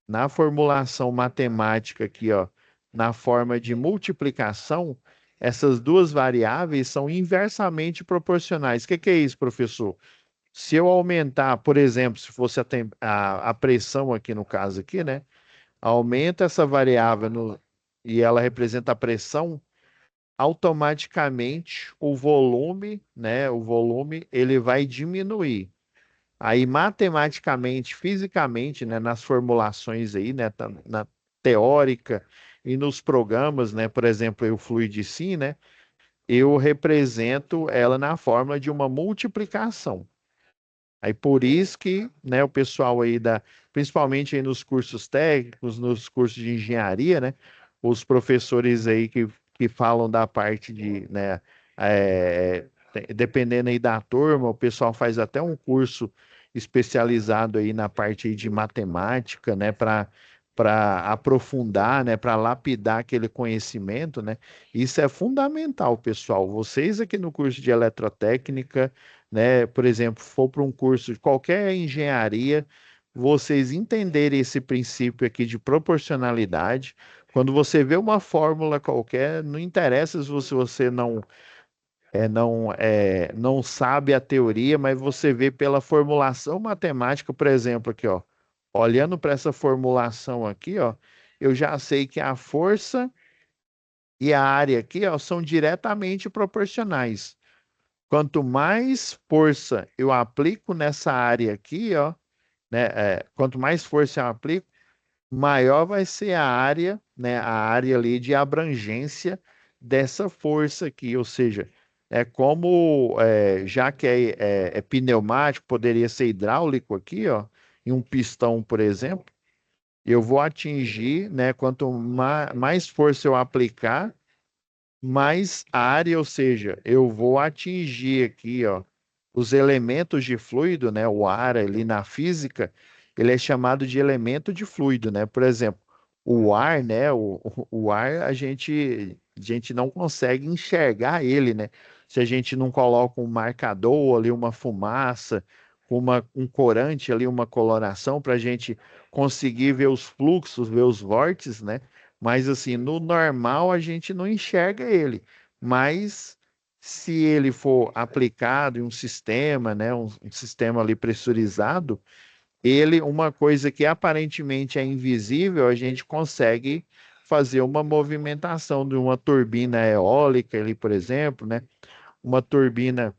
na formulação matemática aqui, ó, na forma de multiplicação, essas duas variáveis são inversamente proporcionais. O que que é isso, professor? Se eu aumentar, por exemplo, se fosse a pressão aqui no caso aqui, né? Aumenta essa variável e ela representa a pressão, automaticamente o volume, né? O volume ele vai diminuir. Aí matematicamente, fisicamente, né? Nas formulações aí, né? Na teórica e nos programas, né? Por exemplo, o Fluidisim, né? Eu represento ela na fórmula de uma multiplicação. Aí por isso que, né, o pessoal aí principalmente aí nos cursos técnicos, nos cursos de engenharia, né, os professores aí que falam da parte de, né, dependendo aí da turma, o pessoal faz até um curso especializado aí na parte aí de matemática, né, para aprofundar, né, para lapidar aquele conhecimento, né? Isso é fundamental, pessoal. Vocês aqui no curso de eletrotécnica, né? Por exemplo, for para um curso de qualquer engenharia, vocês entenderem esse princípio aqui de proporcionalidade. Quando você vê uma fórmula qualquer, não interessa se você não sabe a teoria, mas você vê pela formulação matemática, por exemplo, aqui, ó, olhando para essa formulação aqui, ó, eu já sei que a força e a área aqui, ó, são diretamente proporcionais. Quanto mais força eu aplico nessa área aqui, ó, né, quanto mais força eu aplico, maior vai ser a área, né, a área ali de abrangência dessa força aqui, ou seja, é como, já que é pneumático, poderia ser hidráulico aqui, ó, em um pistão, por exemplo, eu vou atingir, né, quanto mais força eu aplicar, mais área, ou seja, eu vou atingir aqui, ó, os elementos de fluido, né? O ar ali na física, ele é chamado de elemento de fluido, né? Por exemplo, o ar, né? O ar a gente não consegue enxergar ele, né? Se a gente não coloca um marcador ali, uma fumaça, um corante ali, uma coloração para a gente conseguir ver os fluxos, ver os vórtices, né? Mas assim, no normal a gente não enxerga ele. Mas se ele for aplicado em um sistema, né, um sistema ali pressurizado, uma coisa que aparentemente é invisível, a gente consegue fazer uma movimentação de uma turbina eólica ali, por exemplo, né? Uma turbina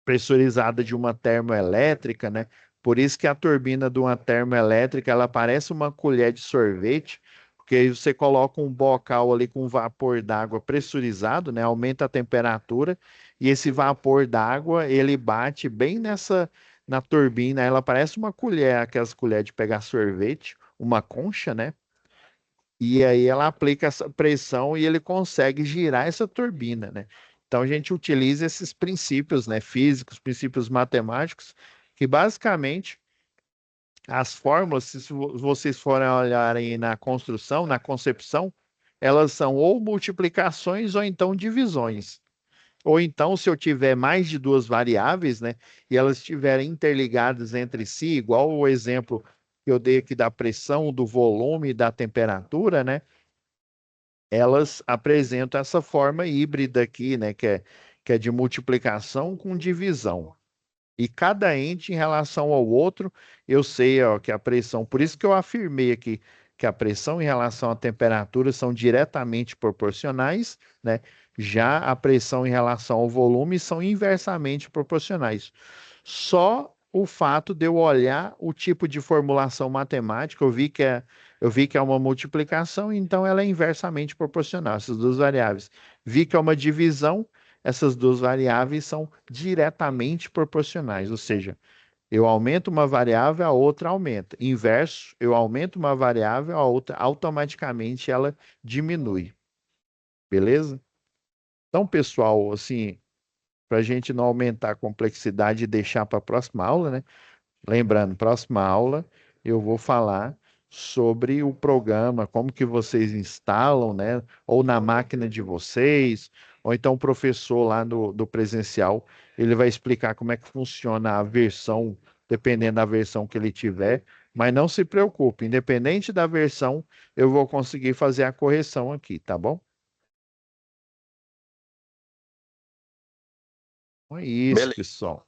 pressurizada de uma termoelétrica, né? Por isso que a turbina de uma termoelétrica, ela parece uma colher de sorvete, porque aí você coloca um bocal ali com vapor d'água pressurizado, né? Aumenta a temperatura e esse vapor d'água, ele bate bem na turbina, ela parece uma colher, aquelas colheres de pegar sorvete, uma concha, né? E aí ela aplica essa pressão e ele consegue girar essa turbina, né? Então a gente utiliza esses princípios, né, físicos, princípios matemáticos, que basicamente as fórmulas, se vocês forem olhar aí na construção, na concepção, elas são ou multiplicações ou então divisões. Ou então, se eu tiver mais de duas variáveis, né, e elas estiverem interligadas entre si, igual o exemplo que eu dei aqui da pressão, do volume e da temperatura, né, elas apresentam essa forma híbrida aqui, né, que é de multiplicação com divisão. E cada ente em relação ao outro, eu sei, ó, que a pressão, por isso que eu afirmei aqui que a pressão em relação à temperatura são diretamente proporcionais, né? Já a pressão em relação ao volume são inversamente proporcionais. Só o fato de eu olhar o tipo de formulação matemática, eu vi que é uma multiplicação, então ela é inversamente proporcional, essas duas variáveis. Vi que é uma divisão, essas duas variáveis são diretamente proporcionais, ou seja, eu aumento uma variável, a outra aumenta. Inverso, eu aumento uma variável, a outra automaticamente ela diminui. Beleza? Então, pessoal, assim, para a gente não aumentar a complexidade e deixar para a próxima aula, né? Lembrando, próxima aula eu vou falar sobre o programa, como que vocês instalam, né? Ou na máquina de vocês, ou então o professor lá do presencial, ele vai explicar como é que funciona a versão, dependendo da versão que ele tiver. Mas não se preocupe, independente da versão, eu vou conseguir fazer a correção aqui, tá bom? Então é isso, Beleza. pessoal.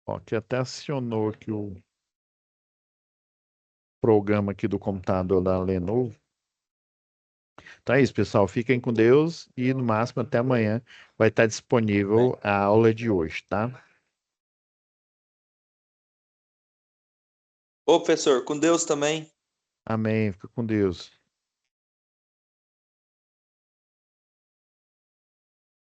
Ó, que até acionou aqui o programa aqui do computador da Lenovo. Então é isso, pessoal. Fiquem com Deus e no máximo até amanhã vai estar disponível a aula de hoje, tá? Ô, professor, com Deus também. Amém. Fica com Deus.